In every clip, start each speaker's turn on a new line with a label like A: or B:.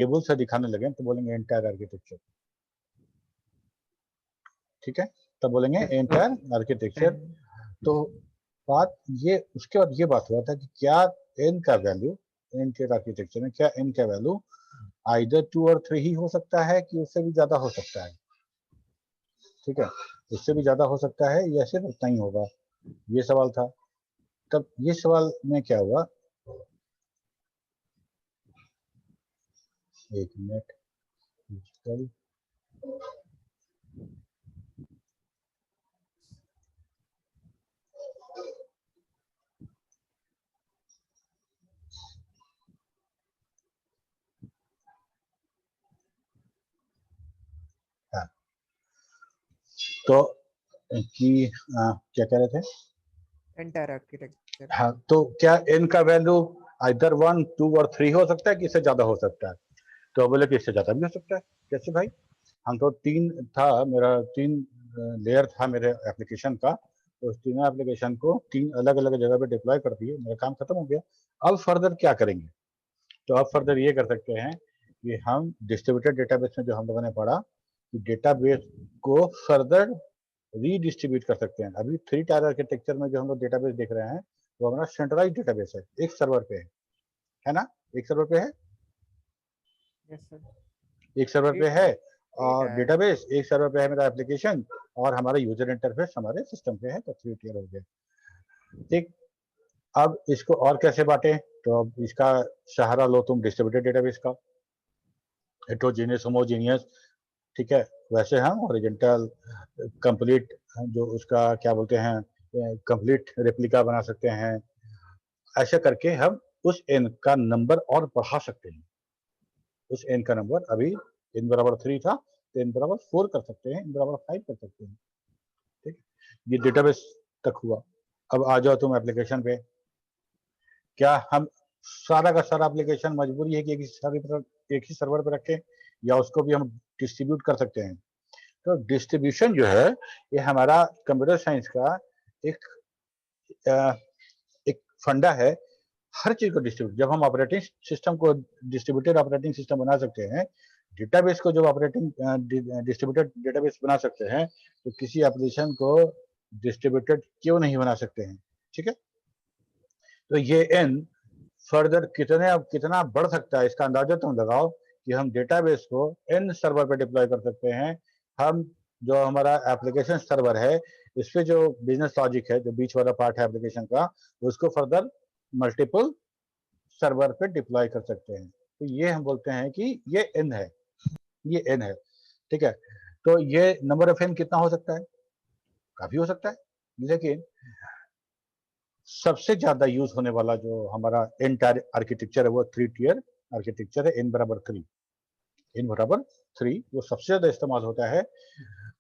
A: Table से दिखाने लगे तो बोलेंगे एंटायर आर्किटेक्चर, ठीक है, तब बोलेंगे एंटायर आर्किटेक्चर। तो बात ये, उसके बाद ये बात हुआ था कि क्या एन का वैल्यू, एन के आर्किटेक्चर में क्या एन का वैल्यू आइदर 2 और 3 ही हो सकता है कि उससे भी ज्यादा हो सकता है, ठीक है, उससे भी ज्यादा हो सकता है या सिर्फ उतना ही होगा, ये सवाल था। तब ये सवाल में क्या हुआ, एक मिनट, डिजिटल हाँ, तो कि क्या कह रहे थे,
B: एंटायर आर्किटेक्चर।
A: हाँ, तो क्या एन का वैल्यू आइदर 1, 2 और 3 हो सकता है कि इससे ज्यादा हो सकता है, तो बोले कि इससे ज्यादा भी हो सकता है। कैसे भाई, हम तो 3 था मेरा, 3 लेयर था मेरे एप्लीकेशन का, तो उस तीनों एप्लीकेशन को 3 अलग अलग जगह पे डिप्लॉय कर दिए, मेरा काम खत्म हो गया। अब फर्दर क्या करेंगे, तो अब फर्दर ये कर सकते हैं कि हम डिस्ट्रीब्यूटेड डेटाबेस में जो हम लोगों ने पढ़ा कि डेटाबेस को फर्दर रीडिस्ट्रीब्यूट कर सकते हैं। अभी 3 टायर आर्किटेक्चर में जो हम लोग डेटाबेस देख रहे हैं वो हमारा सेंट्रलाइज डेटाबेस है, एक सर्वर पे है ना, एक सर्वर पे है,
B: यस सर,
A: एक सर्वर पे है और
B: है।
A: डेटाबेस, एक सर्वर पे है मेरा एप्लीकेशन, और हमारा यूजर इंटरफेस हमारे सिस्टम पे है, तो 3 टियर हो गए, ठीक। अब इसको और कैसे बांटे, तो अब इसका सहारा लो तुम डिस्ट्रीब्यूटेड डेटाबेस का, हेट्रोजीनियस होमोजीनियस, ठीक है, वैसे हम हॉरिजॉन्टल कंप्लीट, जो उसका क्या बोलते हैं कंप्लीट रेप्लिका बना सकते हैं। ऐसे करके हम उस एन का नंबर और बढ़ा सकते हैं, उस एन का नंबर अभी एन बराबर 3 था तो एन बराबर 4 कर सकते हैं, एन बराबर 5 कर सकते हैं, ठीक है, ये डेटाबेस तक हुआ। अब आ जाओ तुम एप्लीकेशन पे, क्या हम सारा का सारा एप्लीकेशन मजबूरी है कि एक ही सर्वर पे रखें, या उसको भी हम डिस्ट्रीब्यूट कर सकते हैं। तो डिस्ट्रीब्यूशन जो है ये हमारा कंप्यूटर साइंस का एक एक फंडा है, हर चीज को डिस्ट्रीब्यूट, जब हम ऑपरेटिंग सिस्टम को डिस्ट्रीब्यूटेड ऑपरेटिंग सिस्टम बना सकते हैं, डेटाबेस को जब ऑपरेटिंग डिस्ट्रीब्यूटेड डेटाबेस बना सकते हैं, तो किसी एप्लीकेशन को डिस्ट्रीब्यूटेड क्यों नहीं बना सकते हैं, ठीक है। तो ये एन फर्दर कितना बढ़ सकता है, इसका अंदाजा तुम लगाओ कि हम डेटाबेस को एन सर्वर पे डिप्लॉय कर सकते हैं। हम जो हमारा एप्लीकेशन सर्वर है, इस पे जो बिजनेस लॉजिक है, जो बीच वाला पार्ट है एप्लीकेशन का, उसको फर्दर मल्टीपल सर्वर पे डिप्लॉय कर सकते हैं। तो ये हम बोलते हैं कि ये एन है, ये एन है, ठीक है। तो ये नंबर ऑफ एन कितना हो सकता है, काफी हो सकता है, लेकिन सबसे ज्यादा यूज होने वाला जो हमारा एंटायर आर्किटेक्चर है वो 3 टियर आर्किटेक्चर है, एन बराबर 3, एन बराबर 3 वो सबसे ज्यादा इस्तेमाल होता है।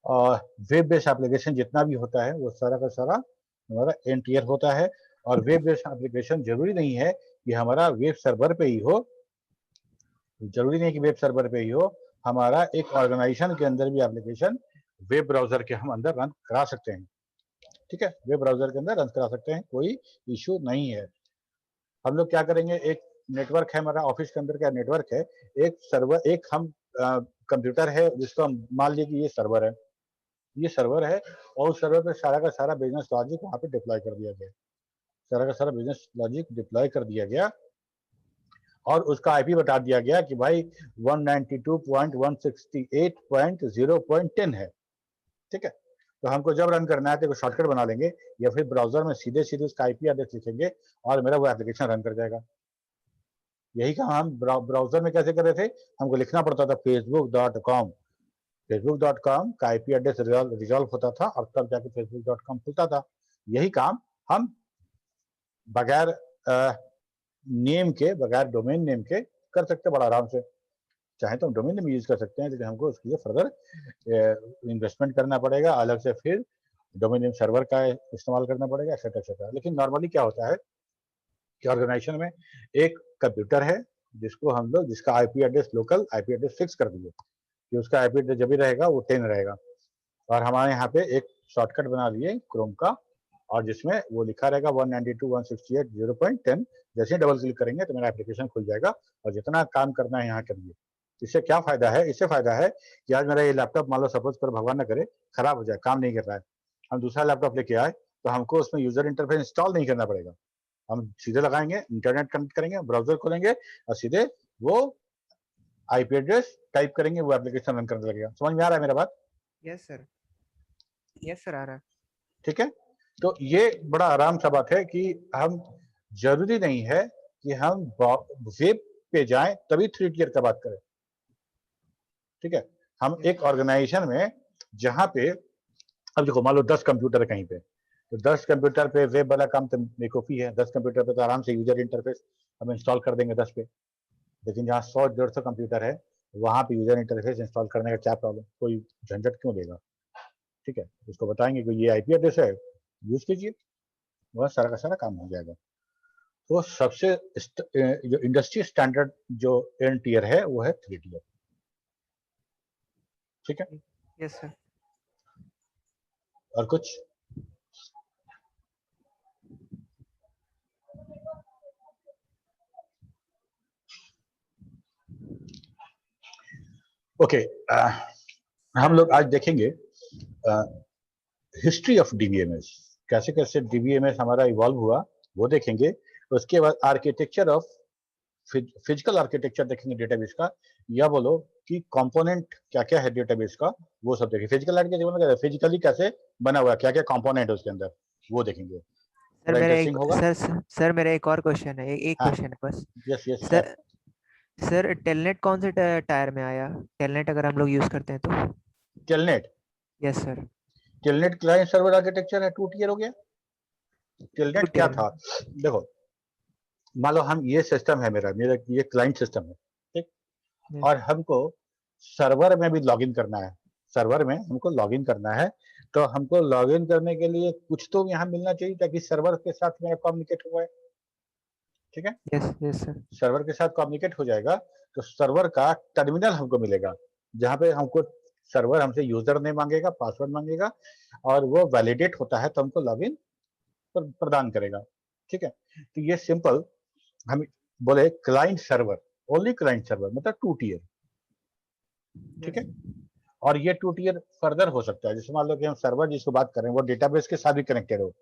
A: और वेब बेस्ड एप्लीकेशन जितना भी होता है वो सारा का सारा हमारा एन टियर होता है। और वेब बेस्ड एप्लीकेशन जरूरी नहीं है कि हमारा वेब सर्वर पे ही हो, जरूरी नहीं कि वेब सर्वर पे ही हो, हमारा एक ऑर्गेनाइजेशन के अंदर भी एप्लीकेशन वेब ब्राउजर के हम अंदर रन करा सकते हैं, ठीक है, वेब ब्राउजर के अंदर रन करा सकते हैं, कोई इश्यू नहीं है। हम लोग क्या करेंगे, एक नेटवर्क है हमारा ऑफिस के अंदर, क्या नेटवर्क है, एक सर्वर, एक हम कंप्यूटर है जिसको हम मान लीजिए कि ये सर्वर है, ये सर्वर है, और उस सर्वर पे सारा का सारा बिजनेस लॉजिक वहां पे डिप्लॉय कर दिया गया, सारा का सारा बिजनेस लॉजिक डिप्लॉय कर दिया गया, और उसका आईपी बता दिया गया कि भाई 192.168.0.10 है, ठीक है। तो हमको जब रन करना है तो शॉर्टकट बना लेंगे, या फिर ब्राउजर में सीधे सीधे उसका आईपी एड्रेस लिखेंगे और मेरा वो एप्लीकेशन रन कर जाएगा। यही काम हम ब्राउजर में कैसे कर रहे थे, हमको लिखना पड़ता था facebook.com, facebook.com का आईपी एड्रेस रिजॉल्व होता था और तब जाके facebook.com खुलता था। यही काम हम बगैर नेम के, बगैर डोमेन नेम के कर सकते बड़ा आराम से। चाहे तो हम डोमेन नेम यूज कर सकते हैं, लेकिन हमको उसके लिए फर्दर इन्वेस्टमेंट करना पड़ेगा, अलग से फिर डोमेन नेम सर्वर का इस्तेमाल करना पड़ेगा, एक्सेट्रा एक्सेट्रा। लेकिन नॉर्मली क्या होता है कि ऑर्गेनाइजेशन में एक कंप्यूटर है जिसको हम लोग, जिसका IP address, local IP address fix कर दिए कि उसका आईपी एड्रेस जब भी रहेगा वो 10 रहेगा, और हमारे यहाँ पे एक शॉर्टकट बना लिए क्रोम का, और जिसमें वो लिखा रहेगा 192.168.0.10। जैसे ही डबल क्लिक करेंगे तो मेरा एप्लीकेशन खुल जाएगा और जितना काम करना है यहाँ करिए। इससे क्या फायदा है? इससे फायदा है कि आज मेरा ये लैपटॉप मान लो सपोज करो भगवान ना करे खराब हो जाए, काम नहीं कर रहा है, हम दूसरा लैपटॉप लेके आए तो हमको उसमें यूजर इंटरफेस इंस्टॉल नहीं करना पड़ेगा। हम सीधे लगाएंगे, इंटरनेट कनेक्ट करेंगे, ब्राउजर खोलेंगे और सीधे वो आईपी एड्रेस टाइप करेंगे, वो एप्लीकेशन रन करने लगेगा। समझ में आ रहा है मेरा बात?
B: यस सर, यस सर, आ रहा है।
A: ठीक है, तो ये बड़ा आराम सा बात है कि हम जरूरी नहीं है कि हम वेब पे जाएं तभी 3 टियर का बात करें। ठीक है, हम एक ऑर्गेनाइजेशन में जहां पे अब देखो मान लो 10 कंप्यूटर है कहीं पे, तो 10 कंप्यूटर पे वेब वाला काम तो बेवकूफी है। 10 कंप्यूटर पे तो आराम से यूजर इंटरफेस हम इंस्टॉल कर देंगे 10 पे, लेकिन जहाँ 100-150 कंप्यूटर है वहां पे यूजर इंटरफेस इंस्टॉल करने का क्या प्रॉब्लम, कोई झंझट क्यों देगा? ठीक है, उसको बताएंगे कि ये आईपी एड्रेस है, यूज कीजिए, वह सारा का सारा काम हो जाएगा। तो सबसे जो इंडस्ट्री स्टैंडर्ड जो एन टियर है वो है 3 टियर। ठीक है,
B: यस सर।
A: और कुछ? ओके, हम लोग आज देखेंगे हिस्ट्री ऑफ डीबीएमएस, कैसे कैसे डीबीएमएस हमारा इवॉल्व हुआ वो देखेंगे। उसके बाद आर्किटेक्चर ऑफ फिजिकल आर्किटेक्चर देखेंगे डेटाबेस का, या बोलो कि कंपोनेंट क्या क्या है डेटाबेस का, वो सब देखेंगे। फिजिकल आर्किटेक्चर फिजिकली कैसे बना हुआ है, क्या क्या कंपोनेंट है उसके अंदर, वो देखेंगे।
B: सर
A: बड़ा
B: मेरा एक
A: इंटरेस्टिंग होगा।
B: सर मेरा एक और क्वेश्चन है, एक
A: हाँ,
B: क्वेश्चन है बस।
A: Yes yes sir.
B: Sir sir telnet कौन से टायर में आया? टेलनेट अगर हम लोग यूज करते हैं तो?
A: Telnet,
B: yes sir.
A: Telnet client server architecture है, 2 टियर हो गया।
B: टू
A: टेलनेट क्या
B: टियर।
A: था? देखो मान लो हम ये सिस्टम है, मेरा मेरा ये क्लाइंट सिस्टम है, ठीक,
B: यस
A: और हमको सर्वर में भी लॉगिन करना है, सर्वर में हमको लॉगिन करना है, तो हमको लॉगिन करने के लिए कुछ तो यहाँ मिलना चाहिए ताकि सर्वर के साथ मेरा कम्युनिकेट हुआ है। ठीक है,
B: यस यस सर।
A: सर्वर के साथ कम्युनिकेट हो जाएगा तो सर्वर का टर्मिनल हमको मिलेगा, जहाँ पे हमको सर्वर हमसे यूजर नेम मांगेगा, पासवर्ड मांगेगा, और वो वैलिडेट होता है तो हमको लॉगिन प्रदान करेगा। ठीक है, तो ये सिंपल हम बोले client server, only client server मतलब 2 टियर। ठीक है, और ये 2 टियर फर्दर हो सकता है, जैसे मान लो कि हम सर्वर जिसको बात कर रहे हैं वो डेटाबेस के साथ भी कनेक्टेड हो,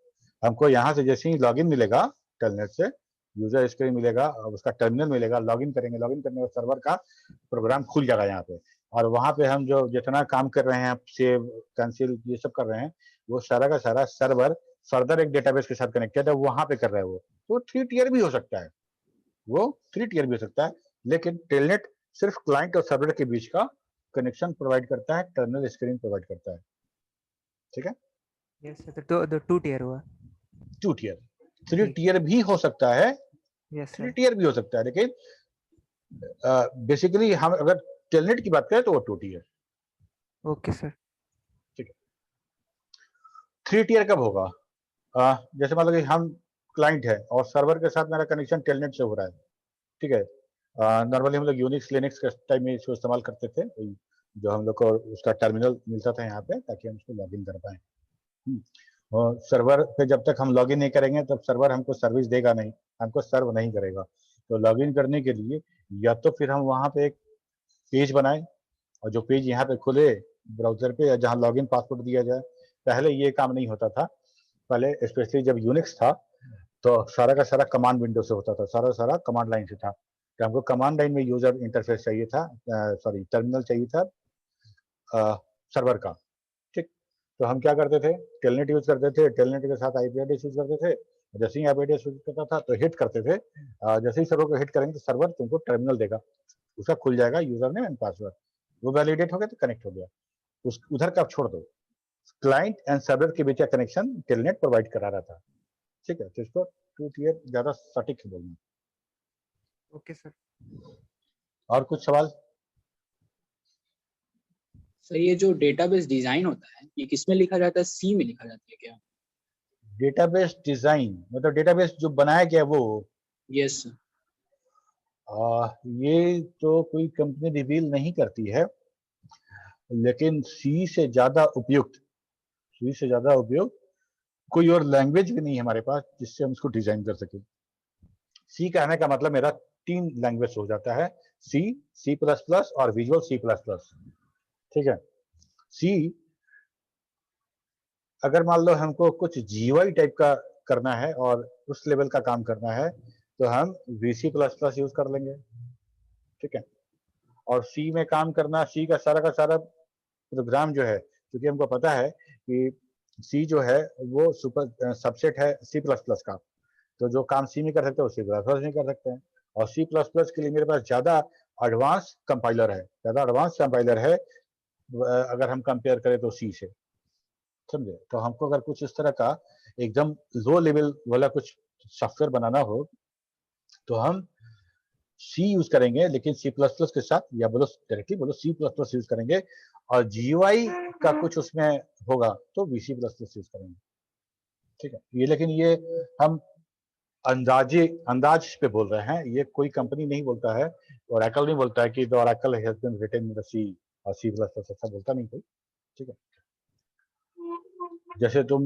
A: हमको यहाँ से जैसे ही लॉगिन मिलेगा टेलनेट से, यूजर स्क्रीन मिलेगा और उसका टर्मिनल मिलेगा, लॉगिन करेंगे, लॉगिन करने के बाद सर्वर का प्रोग्राम खुल जाएगा यहाँ पे, और वहाँ पे हम जो जितना काम कर रहे हैं, सेव कैंसिल ये सब कर रहे हैं, वो सारा का सारा सर्वर फर्दर एक डेटाबेस के साथ कनेक्टेड है, वहाँ पे कर रहे हैं वो। तो 3 टियर भी हो सकता है, वो 3 टियर भी हो सकता है, लेकिन टेलनेट सिर्फ क्लाइंट और सर्वर के बीच का कनेक्शन प्रोवाइड करता है, टर्मिनल स्क्रीन प्रोवाइड करता है। ठीक है,
B: यस सर, तो 2 टियर हुआ।
A: 2 टियर। 3
B: ठीक।
A: टियर भी हो सकता है,
B: यस
A: 3
B: सर।
A: टियर भी हो सकता है, लेकिन बेसिकली हम अगर टेलनेट की बात करें तो वो 2 टियर।
B: Okay sir.
A: ठीक है, 3 टियर कब होगा? जैसे मान लो कि हम क्लाइंट है और सर्वर के साथ मेरा कनेक्शन टेलनेट से हो रहा है। ठीक है, नॉर्मली हम लोग यूनिक्स लिनक्स के टाइम में इसको इस्तेमाल करते थे, जो हम लोग को उसका टर्मिनल मिलता था यहाँ पे ताकि हम उसको लॉगिन कर पाए। और सर्वर पे जब तक हम लॉगिन नहीं करेंगे तब सर्वर हमको सर्विस देगा नहीं, हमको सर्व नहीं करेगा। तो लॉगिन करने के लिए या तो फिर हम वहाँ पे एक पेज बनाएं, और जो पेज यहाँ पे खुले ब्राउजर पे, या जहाँ लॉगिन पासवर्ड दिया जाए। पहले ये काम नहीं होता था, पहले स्पेशली जब यूनिक्स था तो सारा का सारा कमांड विंडो से होता था, सारा सारा कमांड लाइन से था, तो हमको कमांड लाइन में यूजर इंटरफेस चाहिए था, सॉरी टर्मिनल चाहिए था सर्वर का। ठीक, तो हम क्या करते थे, टेलनेट यूज करते थे, टेलनेट के साथ आईपी एड्रेस यूज करते थे, जैसे ही आईपी एड्रेस यूज करता था तो हिट करते थे, जैसे ही सर्वर को हिट करेंगे तो सर्वर तुमको टर्मिनल देगा, उसका खुल जाएगा यूजर नेम एंड पासवर्ड, वो वैलिडेट हो गया तो कनेक्ट हो गया, उस उधर का छोड़ दो, क्लाइंट एंड सर्वर के बीच का कनेक्शन टेलनेट प्रोवाइड करा रहा था। ठीक है, तो इसको 2 टियर ज्यादा सटीक है बोलना।
B: Okay sir.
A: और कुछ सवाल?
C: सर ये जो डेटाबेस डिजाइन होता है ये किसमें लिखा जाता है, सी में लिखा जाता है क्या?
A: डेटाबेस डिजाइन मतलब डेटाबेस जो बनाया गया वो?
C: Yes sir.
A: ये तो कोई कंपनी रिवील नहीं करती है, लेकिन सी से ज्यादा उपयुक्त, सी से ज्यादा उपयुक्त कोई और लैंग्वेज भी नहीं है हमारे पास जिससे हम इसको डिजाइन कर सके। सी कहने का मतलब मेरा 3 लैंग्वेज हो जाता है, C++ और विजुअल C++। ठीक है, सी अगर मान लो हमको कुछ GUI टाइप का करना है और उस लेवल का काम करना है तो हम VC++ यूज कर लेंगे। ठीक है, और सी में काम करना, सी का सारा प्रोग्राम जो है, क्योंकि हमको पता है कि सी जो है वो सुपर सबसेट है C++ का, तो जो काम सी में कर सकते हैं वो C++ में कर सकते हैं। और C++ के लिए मेरे पास ज़्यादा एडवांस कंपाइलर है, अगर हम कंपेयर करें तो सी से, समझे। तो हमको अगर कुछ इस तरह का एकदम लो लेवल वाला कुछ सॉफ्टवेयर बनाना हो तो हम सी यूज करेंगे, लेकिन C++ के साथ, या बोलो डायरेक्टली बोलो C++ यूज करेंगे, और GUI का कुछ उसमें होगा तो VC++ यूज करेंगे। ठीक है, ये लेकिन ये हम अंदाज पे बोल रहे हैं, ये कोई कंपनी नहीं बोलता है, ओरेकल नहीं बोलता है कि the Oracle has been written in the C और C++, ऐसा बोलता नहीं कोई। ठीक है, जैसे तुम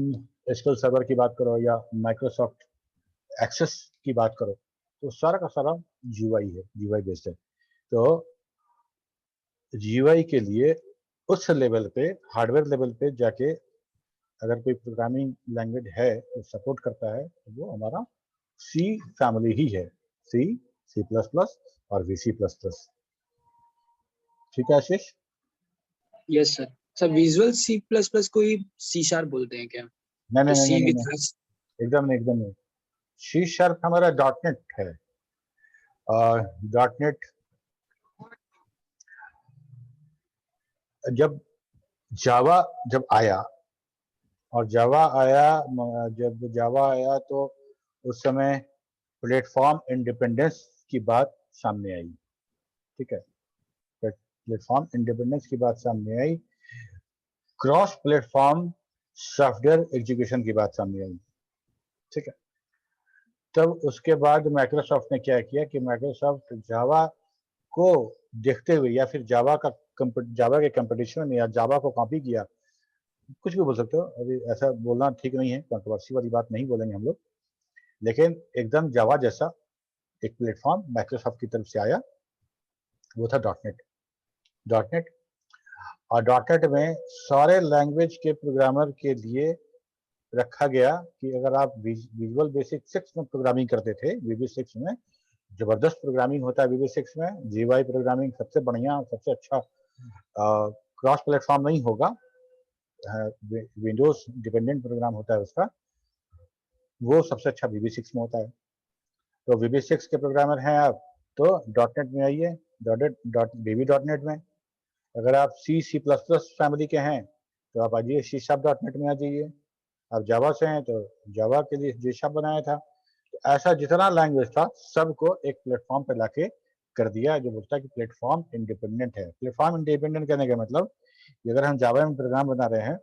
A: एसक्यूएल सर्वर की बात करो या माइक्रोसॉफ्ट एक्सेस की बात करो तो सारा का सारा GUI है, GUI बेस्ड है। तो GUI के लिए उस लेवल पे, हार्डवेयर लेवल पे जाके अगर कोई प्रोग्रामिंग लैंग्वेज है तो सपोर्ट करता है तो वो हमारा सी फैमिली ही है, C++ और VC++। ठीक है Ashish?
C: Yes sir. Sir visual C++ को ही C# बोलते हैं क्या?
A: नहीं नहीं
C: तो
A: नहीं
C: C
A: नहीं,
C: विद
A: नहीं, एकदम नहीं, एकदम नहीं। C# हमारा .NET है, और .NET जब जावा जब आया, और जब जावा आया तो उस समय प्लेटफॉर्म इंडिपेंडेंस की बात सामने आई। ठीक है, प्लेटफॉर्म इंडिपेंडेंस की बात सामने आई, क्रॉस प्लेटफॉर्म सॉफ्टवेयर एग्जीक्यूशन की बात सामने आई। ठीक है, तब उसके बाद माइक्रोसॉफ्ट ने क्या किया कि माइक्रोसॉफ्ट जावा को देखते हुए, या फिर जावा के कंपटीशन में, या जावा को कॉपी किया, कुछ भी बोल सकते हो, अभी ऐसा बोलना ठीक नहीं है, कंट्रोवर्सी वाली बात नहीं बोलेंगे हम लोग, लेकिन एकदम जावा जैसा एक प्लेटफॉर्म माइक्रोसॉफ्ट की तरफ से आया, वो था डॉटनेट। और डॉटनेट में सारे लैंग्वेज के प्रोग्रामर के लिए रखा गया कि अगर आप विजुअल बेसिक 6 में प्रोग्रामिंग करते थे, VB6 में जबरदस्त प्रोग्रामिंग होता है, VB6 में GUI प्रोग्रामिंग सबसे बढ़िया, सबसे अच्छा, क्रॉस प्लेटफॉर्म नहीं होगा, विंडोज डिपेंडेंट प्रोग्राम होता है उसका, वो सबसे अच्छा VB6 में होता है। तो VB6 के प्रोग्रामर हैं आप तो डॉटनेट में आइए, VB.NET में। अगर आप C++ फैमिली के हैं तो आप आइए C#.NET में आ जाइए। आप जावा से हैं तो जावा के लिए G# बनाया था। तो ऐसा जितना लैंग्वेज था सबको एक प्लेटफॉर्म पे लाके कर दिया, जो बोलता है कि प्लेटफॉर्म इंडिपेंडेंट है। प्लेटफॉर्म इंडिपेंडेंट कहने का मतलब कि अगर हम जावा में प्रोग्राम बना रहे हैं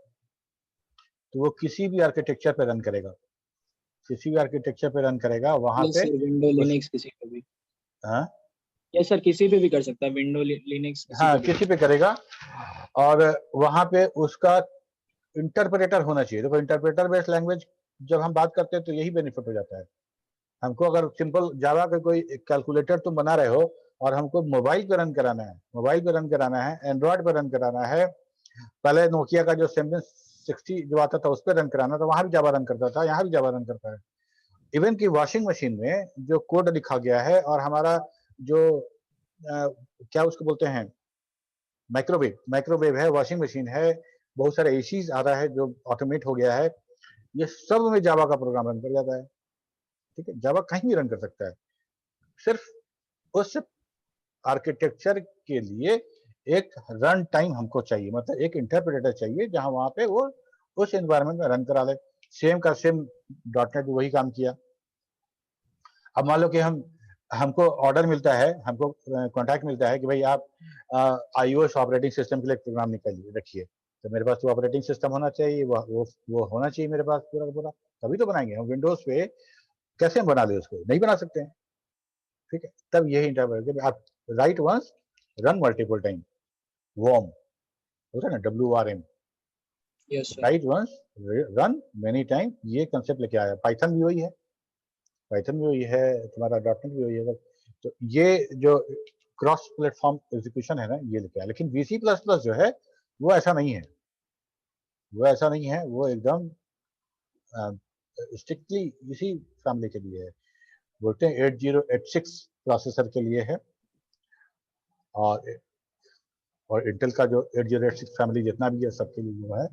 A: तो वो किसी भी आर्किटेक्चर पे रन करेगा, वहां
C: यस
A: पे
C: सर, विंडो
A: उस,
C: लिनक्स किसी पे भी।
A: हाँ
C: यस सर, किसी पे भी कर सकता है, विंडो लिनक्स किसी
A: हाँ,
C: पे भी।
A: किसी पे करेगा, और वहां पे उसका इंटरप्रेटर होना चाहिए। देखो, इंटरप्रेटर बेस्ड लैंग्वेज जब हम बात करते हैं तो यही बेनिफिट हो जाता है हमको। अगर सिंपल जावा का कोई कैलकुलेटर तुम बना रहे हो और हमको मोबाइल पे रन कराना है, एंड्रॉयड पे रन कराना है, पहले नोकिया का जो 760 जो आता था उस पर रन कराना, तो वहां भी जावा रन करता था, यहाँ भी जावा रन करता है। इवन की वॉशिंग मशीन में जो कोड लिखा गया है, और हमारा जो क्या उसको बोलते हैं, माइक्रोवेव है, वॉशिंग मशीन है, बहुत सारे एसीज आ रहा है जो ऑटोमेट हो गया है, ये सब में जावा का प्रोग्राम रन कर जाता है। ठीक है, जावा कहीं भी रन कर सकता है, सिर्फ उस आर्किटेक्चर के लिए एक रन टाइम हमको चाहिए, मतलब एक इंटरप्रेटर चाहिए जहां वहां पे वो उस एनवायरनमेंट में रन करा ले। सेम का सेम डॉटनेट भी वही काम किया। अब मान लो कि हमको ऑर्डर मिलता है, हमको कॉन्ट्रैक्ट मिलता है कि भाई आप iOS ऑपरेटिंग सिस्टम के लिए प्रोग्राम निकालिए, रखिए, तो मेरे पास तो ऑपरेटिंग सिस्टम होना चाहिए, वो होना चाहिए मेरे पास पूरा का पूरा, तभी तो बनाएंगे। हम विंडोज पे कैसे हम बना ले, उसको नहीं बना सकते हैं। ठीक है, तब यही इंटरप्रेटर, आप write once run multiple time, worm होता है ना, WRM,
C: yes sir.
A: Write once run many time, ये कंसेप्ट लेके आया। पाइथन भी वही है, तुम्हारा डॉटनेट भी वही है। तो ये जो क्रॉस प्लेटफॉर्म एग्जीक्यूशन है ना, ये लिखा है। लेकिन VC++ जो है वो ऐसा नहीं है, वो ऐसा नहीं है, वो एकदम स्ट्रिक्टली इसी फैमिली के लिए है। बोलते हैं 8086 प्रोसेसर के लिए है, और इंटेल का जो 8086 फैमिली जितना भी है सबके लिए वो है,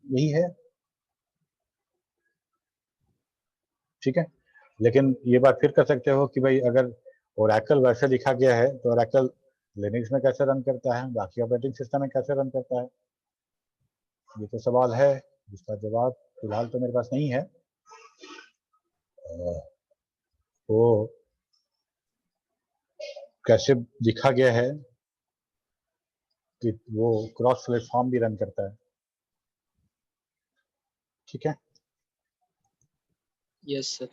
A: यही है। ठीक है, लेकिन ये बात फिर कर सकते हो कि भाई अगर ओरेकल वैसे लिखा गया है तो ओरेकल लिनक्स में कैसे रन करता है, बाकी ऑपरेटिंग सिस्टम में कैसे रन करता है, ये तो सवाल है जिसका जवाब फिलहाल तो मेरे पास नहीं है। वो कैसे लिखा गया है कि वो क्रॉस प्लेटफॉर्म भी रन करता है। ठीक है,
C: यस सर।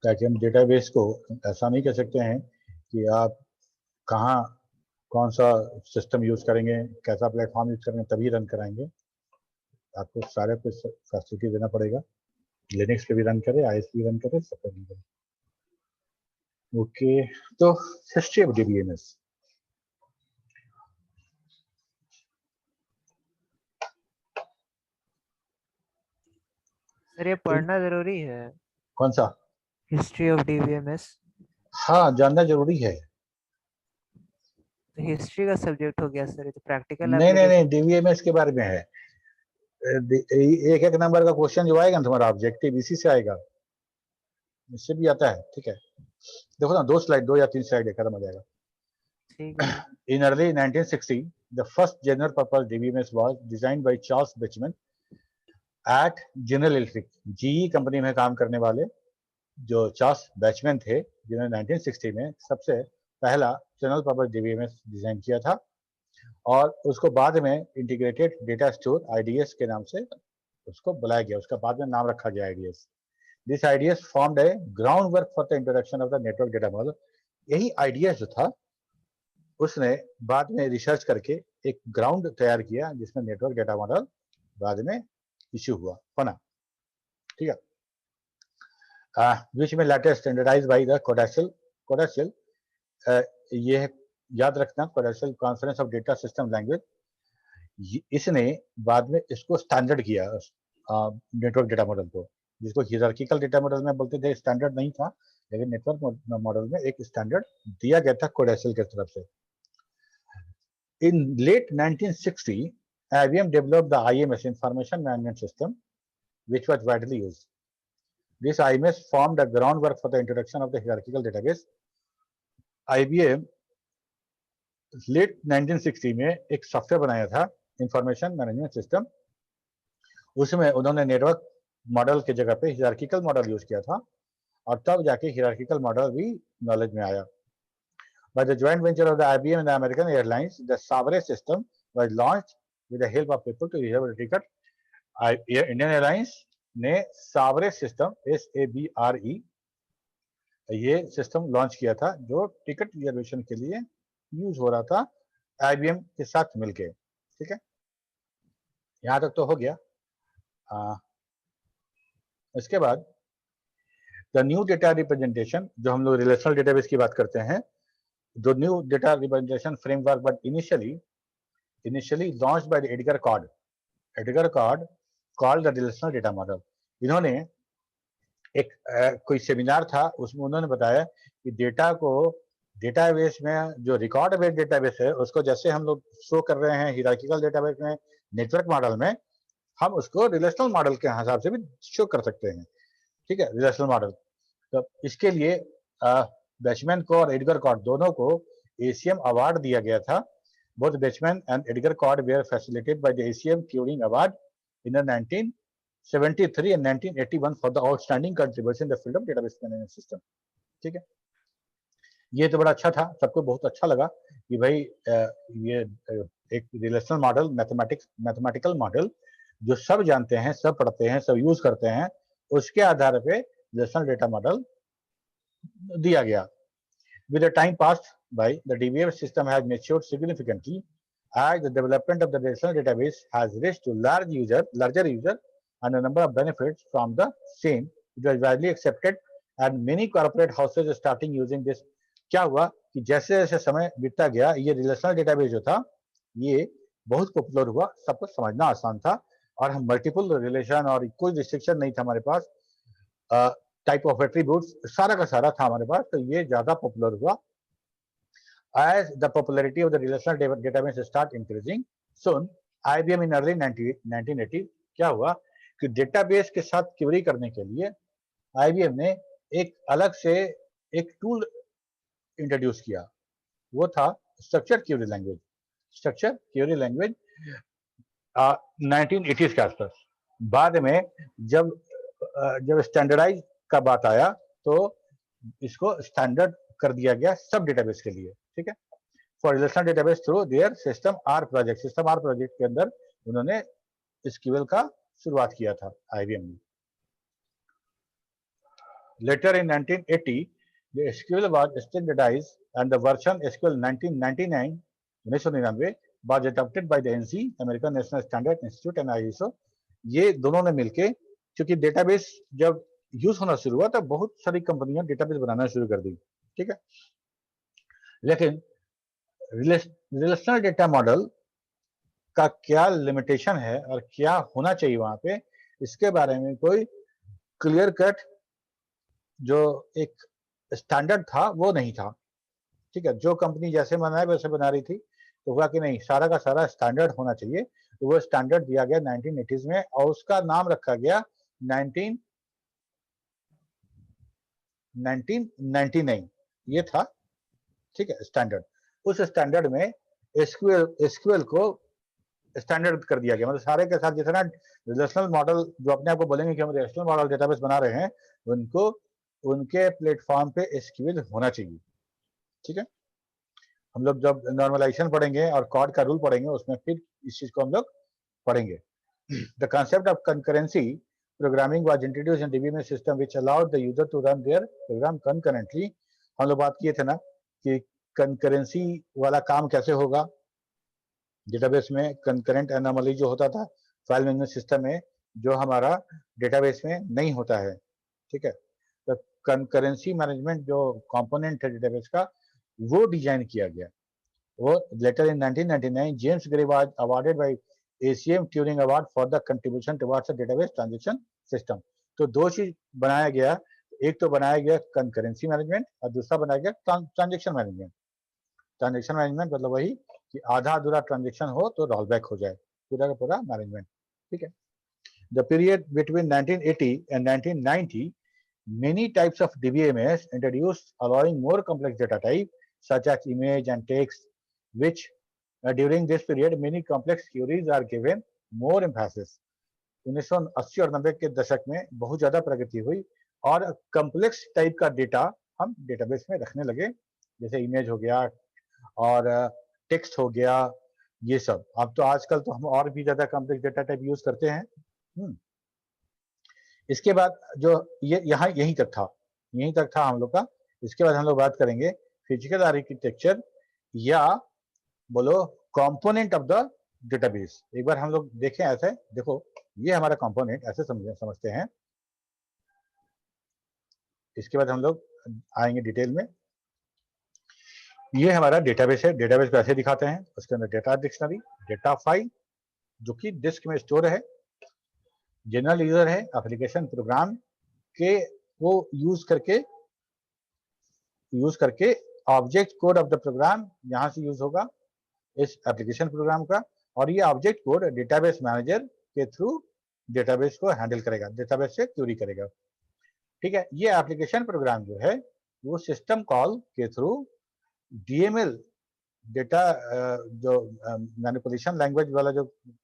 A: ताकि हम डेटाबेस को ऐसा नहीं कह सकते हैं कि आप कहाँ कौन सा सिस्टम यूज करेंगे, कैसा प्लेटफॉर्म यूज करेंगे तभी रन कराएंगे। आपको सारे पे फैसिलिटी देना पड़ेगा, लिनक्स पे भी रन करे, आईएस भी रन करे, सब पे रन करे। ओके, तो हिस्ट्री ऑफ डीबीएमएस।
B: सर ये पढ़ना जरूरी है,
A: कौन सा?
B: History of DBMS.
A: हाँ, जानना जरूरी है।
B: हिस्ट्री का सब्जेक्ट हो गया सर, ये तो प्रैक्टिकल
A: नहीं नहीं नहीं,
B: एप्लीकेशन।
A: डीबीएमएस के बारे में है। एक एक नंबर का क्वेश्चन जो आएगा ना तुम्हारा ऑब्जेक्टिव, इसी से आएगा, इससे भी आता है। ठीक है, देखो ना, 2 स्लाइड, 2 या 3 स्लाइड है, खत्म हो जाएगा।
B: ठीक है।
A: In early 1960, the first general purpose DBMS was designed by Charles Bachman at General Electric। GE company में काम करने वाले जो चार्ल्स बैचमैन थे, जिन्होंने 1960 में सबसे पहला जनरल पर्पस DBMS डिजाइन किया था, और उसको बाद में इंटीग्रेटेड डेटा स्टोर IDS के नाम से उसको बुलाया गया, उसका बाद में नाम रखा गया IDS। This IDS formed A ground work for the introduction of the network data model. यही IDS जो था उसने बाद में रिसर्च करके एक ग्राउंड तैयार किया जिसमें नेटवर्क डेटा मॉडल बाद में इश्यू हुआ, बना। ठीक है, विच में later standardised by the CODASYL. ये याद रखना, CODASYL conference of data system language, इसने बाद में इसको स्टैंडर्ड किया नेटवर्क डेटा मॉडल को, जिसको हियरार्किकल डेटा मॉडल में बोलते थे। स्टैंडर्ड नहीं था, लेकिन नेटवर्क मॉडल में एक स्टैंडर्ड दिया गया था कोडासिल की तरफ से। In late 1960, IBM developed the IMS, Information Management System, which was widely used. This IMS formed the groundwork for the introduction of the hierarchical database. IBM late 1960 में एक सॉफ्टवेयर बनाया था, इंफॉर्मेशन मैनेजमेंट सिस्टम। उसमें उन्होंने network model की जगह पे hierarchical model use किया था, और तब जाके हियरार्किकल मॉडल भी नॉलेज में आया। By the joint venture of the IBM and the American Airlines, the Sabre system was launched with the help of people to reserve a ticket. Indian Airlines ने Sabre system SABRE ये system launch किया था, जो ticket reservation के लिए use हो रहा था IBM के साथ मिलके। ठीक है, यहाँ तक तो हो गया। इसके बाद द न्यू डेटा रिप्रेजेंटेशन, जो हम लोग रिलेशनल डेटाबेस की बात करते हैं, the new data representation framework, but initially launched by the Edgar Card called the relational data model। इन्होंने एक कोई सेमिनार था, उसमें उन्होंने बताया कि डेटा को डेटाबेस में, जो रिकॉर्ड बेस्ड डेटाबेस है, उसको जैसे हम लोग शो कर रहे हैं हियरार्किकल डेटाबेस में, नेटवर्क मॉडल में, हम उसको रिलेशनल मॉडल के हिसाब से भी शो कर सकते हैं। ठीक है, रिलेशनल मॉडल। तो इसके लिए बैचमैन को और एडगर कॉर्ड दोनों को ACM अवार्ड दिया गया था। Both Bachman and Edgar Codd were facilitated by the ACM Turing award in 1973 and 1981 for the outstanding contribution in the field of database management system. ठीक है, ये तो बड़ा अच्छा था, सबको बहुत अच्छा लगा कि भाई ये एक रिलेशनल मॉडल, मैथमेटिकल मॉडल जो सब जानते हैं, सब पढ़ते हैं, सब यूज करते हैं, उसके आधार पे रिलेशनल डेटा मॉडल दिया गया। With the time passed by, the DBMS system has matured significantly as the development of the relational database has reached to larger user and a number of benefits from the same. It was widely accepted and many corporate houses starting using this. क्या हुआ कि जैसे जैसे समय बीतता गया ये relational database जो था ये बहुत पॉपुलर हुआ, सबको समझना आसान था और हम मल्टीपल रिलेशन और कोई रिस्ट्रिक्शन नहीं था हमारे पास, टाइप ऑफ एट्रीब्यूट्स सारा का सारा था हमारे पास, तो ये ज्यादा पॉपुलर हुआ। As the popularity of the relational database start increasing, soon IBM in early 1980 क्या हुआ कि डेटाबेस के साथ क्वेरी करने के लिए IBM ने एक अलग से एक टूल इंट्रोड्यूस किया, वो था structure query language. Structure query language 1980s के आसपास। बाद में जब स्टैंडर्डाइज का बात आया तो इसको स्टैंडर्ड कर दिया गया सब डेटाबेस के लिए, ठीक है। For relational database through their system R project के अंदर उन्होंने SQL का शुरुआत किया था IBM ने। Later in 1980 the SQL was standardized and the version SQL 1999 was adopted by the NC American National Standard Institute and ISO। ये दोनों ने मिलके, क्योंकि डेटाबेस जब यूज होना शुरू हुआ तब बहुत सारी कंपनियां डेटाबेस बनाना शुरू कर दी, ठीक है। लेकिन रिलेशनल डेटा मॉडल का क्या लिमिटेशन है और क्या होना चाहिए वहां पे, इसके बारे में कोई क्लियर कट जो एक स्टैंडर्ड था वो नहीं था, ठीक है। जो कंपनी जैसे बनाए वैसे बना रही थी, तो हुआ कि नहीं सारा का सारा स्टैंडर्ड होना चाहिए, तो वो स्टैंडर्ड दिया गया 1980s में और उसका नाम रखा गया 1999 ये था, ठीक है, स्टैंडर्ड। उस स्टैंडर्ड में SQL को स्टैंडर्ड कर दिया गया, मतलब सारे के साथ जितना रिलेशनल मॉडल जो अपने आप को बोलेंगे कि हम रिलेशनल मॉडल डेटाबेस बना रहे हैं उनको उनके प्लेटफॉर्म पे SQL होना चाहिए, ठीक है। हम लोग जब नॉर्मलाइजेशन पढ़ेंगे और कॉर्ड का रूल पढ़ेंगे उसमें फिर इस चीज को हम लोग पढ़ेंगे। The concept of concurrency programming was introduced in DBMS system which allowed the user to run their program concurrently. हम लोग बात किए थे ना कि कंकरेंसी वाला काम कैसे होगा डेटाबेस में। कंकरेंट एनोमली जो होता था फाइल मैनेजमेंट सिस्टम में जो हमारा डेटाबेस में नहीं होता है, ठीक है। तो कंकरेंसी मैनेजमेंट जो कंपोनेंट है डेटाबेस का वो डिजाइन किया गया। वो later in 1999 James Gray was awarded by ACM Turing award for the contribution towards the database transaction system. तो दो चीज बनाया गया, एक तो बनाया गया कंकरेंसी मैनेजमेंट और दूसरा बनाया गया ट्रांजैक्शन मैनेजमेंट। ट्रांजैक्शन मैनेजमेंट मतलब वही कि आधा अधूरा ट्रांजैक्शन हो तो रोल बैक हो जाए, पूरा का पूरा मैनेजमेंट, ठीक है। The period between 1980 and 1990 many types of DBMS introduced allowing more complex data type such as image and text, which during this period many complex queries are given more emphasis। 1980 और 90 के दशक में बहुत ज्यादा प्रगति हुई और कॉम्प्लेक्स टाइप का data हम डेटाबेस में रखने लगे, जैसे इमेज हो गया और टेक्स्ट हो गया, ये सब। अब तो आजकल तो हम और भी ज्यादा कॉम्प्लेक्स डेटा टाइप यूज करते हैं। इसके बाद जो ये यहाँ यहीं तक था हम लोग का। इसके बाद हम लोग बात करेंगे फिजिकल आर्किटेक्चर या बोलो कंपोनेंट ऑफ द डेटाबेस। एक बार हम लोग देखें ऐसे, देखो ये हमारा कंपोनेंट ऐसे समझते हैं। इसके बाद हम लोग आएंगे डिटेल में। ये हमारा डेटाबेस है, डेटाबेस को ऐसे दिखाते हैं। उसके अंदर डेटा डिक्शनरी, डेटा फाइल जो कि डिस्क में स्टोर है, जनरल यूजर है, एप्लीकेशन प्रोग्राम के वो यूज करके object code of the program यहाँ से यूज होगा इस एप्लीकेशन प्रोग्राम का, और ये ऑब्जेक्ट कोड डेटाबेस मैनेजर के थ्रू डेटाबेस को हैंडल करेगा, डेटाबेस से क्वेरी करेगा, ठीक है। ये एप्लीकेशन प्रोग्राम जो है वो सिस्टम कॉल के थ्रू DML डेटा जो मैनिपुलेशन लैंग्वेज वाला जो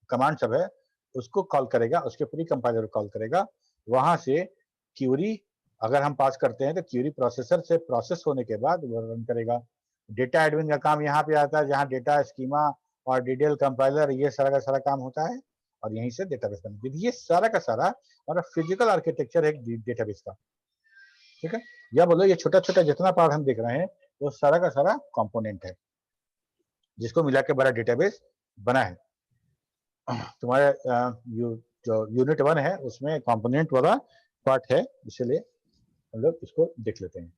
A: कमांड सब है उसको कॉल करेगा, उसके प्री कंपाइलर को कॉल करेगा। वहां से क्यूरी अगर हम पास करते हैं तो क्यूरी प्रोसेसर से प्रोसेस होने के बाद वो रन करेगा। डेटा एडमिन का काम यहाँ पे आता है, जहाँ डेटा स्कीमा और डिटेल कंपाइलर ये सारा का सारा काम होता है, और यहीं से डेटाबेस बनती है। ये सारा का सारा और फिजिकल आर्किटेक्चर है डेटाबेस का, ठीक है। या बोलो ये छोटा छोटा जितना पार्ट हम देख रहे हैं वो सारा का सारा कंपोनेंट है जिसको मिला के बड़ा डेटाबेस बना है। तुम्हारे जो यूनिट 1 है उसमें कंपोनेंट वाला पार्ट है, इसलिए हम लोग इसको देख लेते हैं।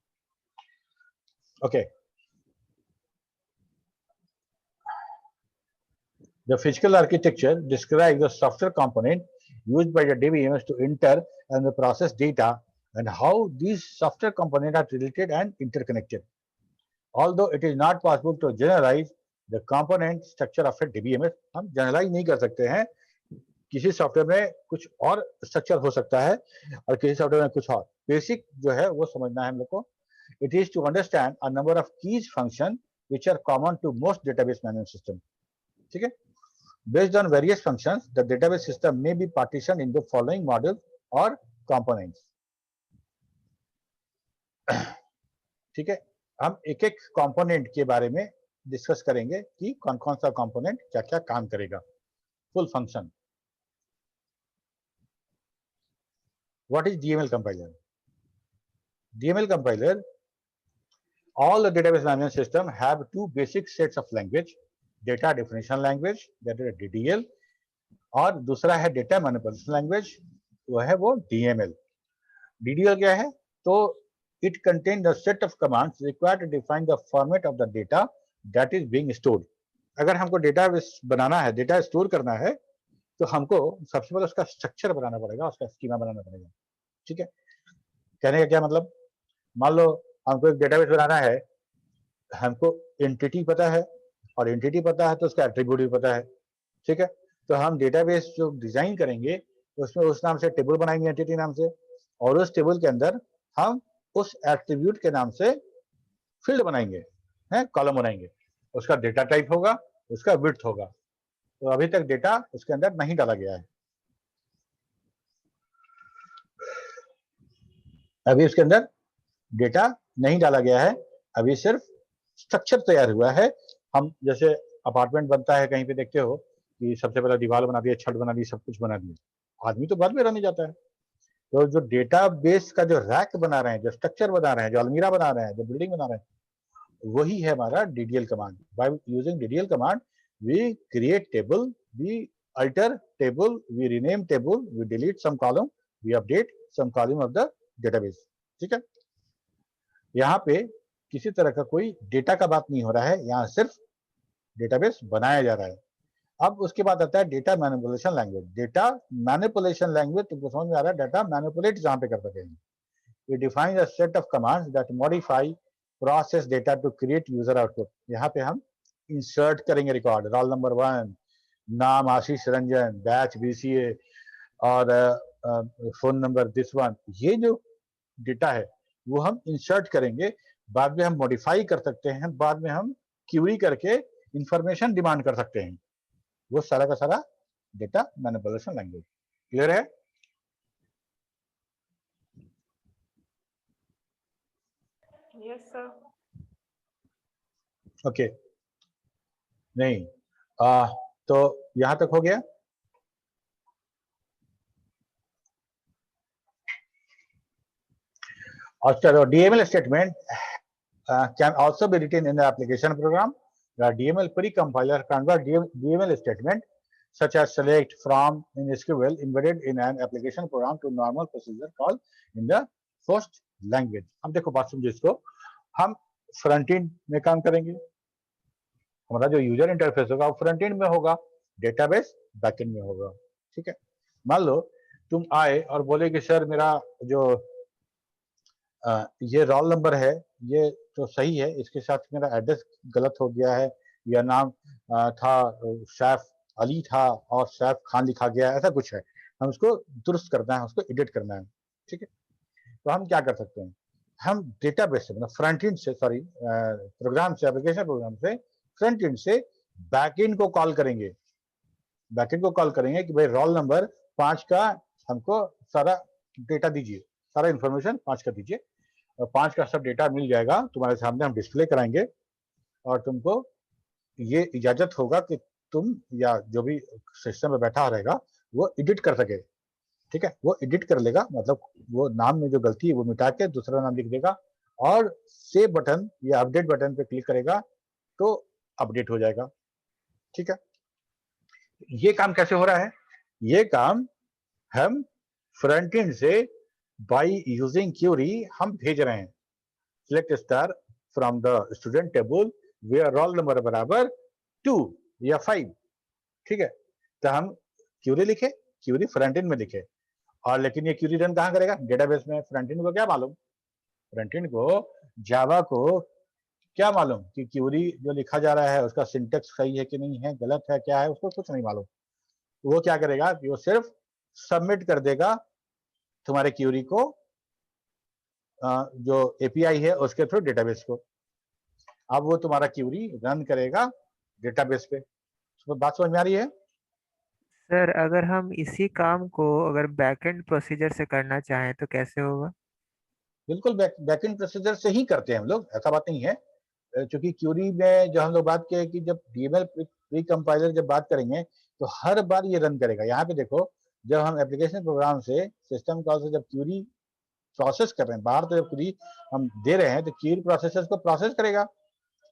A: Okay, the physical architecture describes the software component used by the DBMS to enter and the process data and how these software components are related and interconnected. Although it is not possible to generalize the component structure of a DBMS, हम generalize नहीं कर सकते हैं, किसी software में कुछ और structure हो सकता है और किसी सॉफ्टवेयर में कुछ और। बेसिक जो है वो समझना है हम लोग को। It is to understand a number of keys function which are common to most database management system. ठीक है? Based on various functions, the database system may be partitioned into following modules or components. ठीक है, हम एक एक component के बारे में डिस्कस करेंगे कि कौन कौन सा कंपोनेंट क्या क्या काम करेगा। Full function. What is DML compiler? DML compiler, all the database management system have two basic sets of language, data definition language, that is DDL, और दूसरा है डेटा मैनिपुलेशन लैंग्वेज, वो है वो DML. DDL क्या है? तो it contains the set of commands required to define the format of the data that is being stored. अगर हमको डेटा बनाना है, डेटा स्टोर करना है, तो हमको सबसे पहले उसका स्ट्रक्चर बनाना पड़ेगा, उसका स्कीमा बनाना पड़ेगा। ठीक है, कहने का क्या मतलब, मान लो हमको एक डेटाबेस बनाना है, हमको एंटिटी पता है और एंटिटी पता है तो उसका एट्रीब्यूट भी पता है। ठीक है, तो हम डेटाबेस जो डिजाइन करेंगे उसमें उस नाम से टेबल बनाएंगे एंटिटी नाम से, और उस टेबल के अंदर हम उस एट्रीब्यूट के नाम से फील्ड बनाएंगे, हैं, कॉलम बनाएंगे, उसका डेटा टाइप होगा, उसका विड्थ होगा। तो अभी तक डेटा उसके अंदर नहीं डाला गया है, अभी उसके अंदर डेटा नहीं डाला गया है, अभी सिर्फ स्ट्रक्चर तैयार हुआ है। हम जैसे अपार्टमेंट बनता है, कहीं पे देखते हो कि सबसे पहले दीवार बना दिया, छत बना दी, सब कुछ बना दिया, आदमी तो बाद में रहने जाता है। तो जो डेटाबेस का जो रैक बना रहे हैं, जो स्ट्रक्चर बना रहे हैं, जो अलमीरा बना रहे हैं, जो बिल्डिंग बना रहे हैं, वही है हमारा DDL command. By using DDL command we create table, we alter table, we rename table, we delete some column, we update some column of the database. ठीक है, यहाँ पे किसी तरह का कोई डेटा का बात नहीं हो रहा है, यहाँ सिर्फ डेटाबेस बनाया जा रहा है। अब उसके बाद आता है data manipulation language. Data manipulation language तुमको समझ में आ रहा है, डाटा मैनिपुलेट जहाँ पे कर सके। It defines a set of commands that modify process data to create user output. यहाँ पे हम इंसर्ट करेंगे रिकॉर्ड, रोल नंबर 1, नाम आशीष रंजन, बैच BCA और फोन नंबर दिस वन। ये जो डेटा है वो हम इंसर्ट करेंगे, बाद में हम मॉडिफाई कर सकते हैं, बाद में हम क्यूरी करके इंफॉर्मेशन डिमांड कर सकते हैं। वो सारा का सारा डेटा मैनिपुलेशन लैंग्वेज। क्लियर है?
D: Yes, sir.
A: ओके, नहीं तो यहां तक हो गया। और DML statement can also be written in the application program. The DML pre-compiler convert DML statement such as select, from in SQL embedded in an application program to normal procedure called in the host language. अब देखो बात समझो इसको, हम front and में काम करेंगे, हमारा जो यूजर इंटरफेस होगा वो फ्रंट एंड में होगा, डेटाबेस बैक एंड में होगा। ठीक है, मान लो तुम आए और बोले कि सर मेरा जो ये रोल नंबर है ये तो सही है, इसके साथ मेरा एड्रेस गलत हो गया है, या नाम था सैफ अली था और सैफ खान लिखा गया, ऐसा कुछ है, हम उसको दुरुस्त करना है, उसको एडिट करना है। ठीक है, तो हम क्या कर सकते हैं, हम डेटाबेस से मतलब फ्रंट एंड से, सॉरी प्रोग्राम से, एप्लीकेशन प्रोग्राम से फ्रंट एंड से बैक एंड को कॉल करेंगे, बैक एंड को कॉल करेंगे कि भाई रोल नंबर 5 का हमको सारा डेटा दीजिए, सारा इंफॉर्मेशन 5 का दीजिए, और 5 का सब डेटा मिल जाएगा तुम्हारे सामने, हम डिस्प्ले कराएंगे और तुमको ये इजाजत होगा कि तुम या जो भी सिस्टम में बैठा रहेगा वो एडिट कर सके। ठीक है, वो एडिट कर लेगा, मतलब वो नाम में जो गलती है वो मिटा के दूसरा नाम लिख देगा और सेव बटन या अपडेट बटन पे क्लिक करेगा तो अपडेट हो जाएगा। ठीक है, ये काम कैसे हो रहा है, ये काम हम फ्रंट एंड से बाई यूजिंग क्यूरी हम भेज रहे हैं select star from the student table where roll number बराबर 2 या 5, ठीक है। तो हम क्यूरी लिखे, क्यूरी फ्रंट एंड में लिखे, और लेकिन ये क्यूरी रन कहाँ करेगा? डेटाबेस में। फ्रंट एंड को क्या मालूम? फ्रंट एंड को, जावा को क्या मालूम कि क्यूरी जो लिखा जा रहा है उसका सिंटेक्स सही है कि नहीं है, गलत है क्या है, उसको कुछ नहीं मालूम। वो क्या करेगा कि वो सिर्फ सबमिट कर देगा तुम्हारे क्यूरी को जो एपीआई है उसके थ्रू डेटाबेस को। अब वो तुम्हारा क्यूरी रन करेगा डेटाबेस पे। तो बात समझ में आ रही है?
B: सर अगर हम इसी काम को अगर बैकएंड प्रोसीजर से करना चाहें तो कैसे होगा?
A: बिल्कुल बैकएंड प्रोसीजर से ही करते हैं हम लोग, ऐसा बात नहीं है। क्योंकि क्यूरी में जो हम लोग बात किए कि जब डीएमएल प्री कंपाइलर जब बात करेंगे तो हर बार ये रन करेगा। यहाँ पे देखो, जब हम एप्लीकेशन प्रोग्राम से सिस्टम कॉल से जब क्यूरी प्रोसेस कर रहे हैं, बाहर तो जब क्यूरी हम दे रहे हैं तो क्यूरी प्रोसेसर को प्रोसेस करेगा,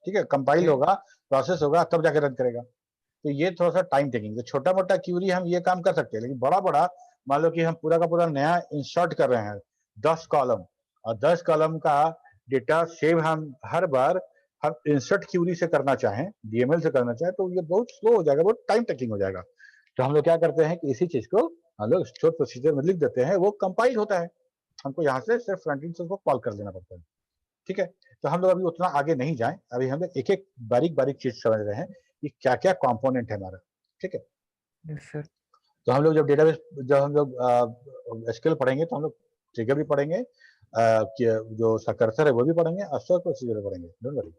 A: ठीक है, कंपाइल होगा, प्रोसेस होगा, तब जाके रन करेगा। तो ये थोड़ा सा टाइम टेकिंग। तो छोटा मोटा क्यूरी हम ये काम कर सकते हैं, लेकिन बड़ा बड़ा मान लो कि हम पूरा का पूरा नया इंसर्ट कर रहे हैं 10 कॉलम, और 10 कॉलम का डेटा सेव हम हर बार हम इंसर्ट क्यूरी से करना चाहें, डीएमएल से करना चाहें, तो ये बहुत स्लो हो जाएगा, बहुत टाइम टेकिंग हो जाएगा। तो हम लोग क्या करते हैं कि इसी चीज को हम लोग स्टोर प्रोसीजर में लिख देते हैं, वो कंपाइल होता है, हमको यहाँ से सिर्फ फ्रंट एंड से उसको कॉल कर देना पड़ता है, ठीक है। तो हम लोग अभी उतना आगे नहीं जाएं, अभी हम लोग एक एक बारीक बारीक चीज समझ रहे हैं कि क्या क्या कंपोनेंट है हमारा, ठीक है।
B: Yes sir.
A: तो हम लोग जब डेटाबेस, जब हम लोग एसक्यूएल पढ़ेंगे तो हम लोग ट्रिगर भी पढ़ेंगे, कि जो कर्सर है वो भी पढ़ेंगे, और स्टोर प्रोसीजर पढ़ेंगे, डोंट वरी।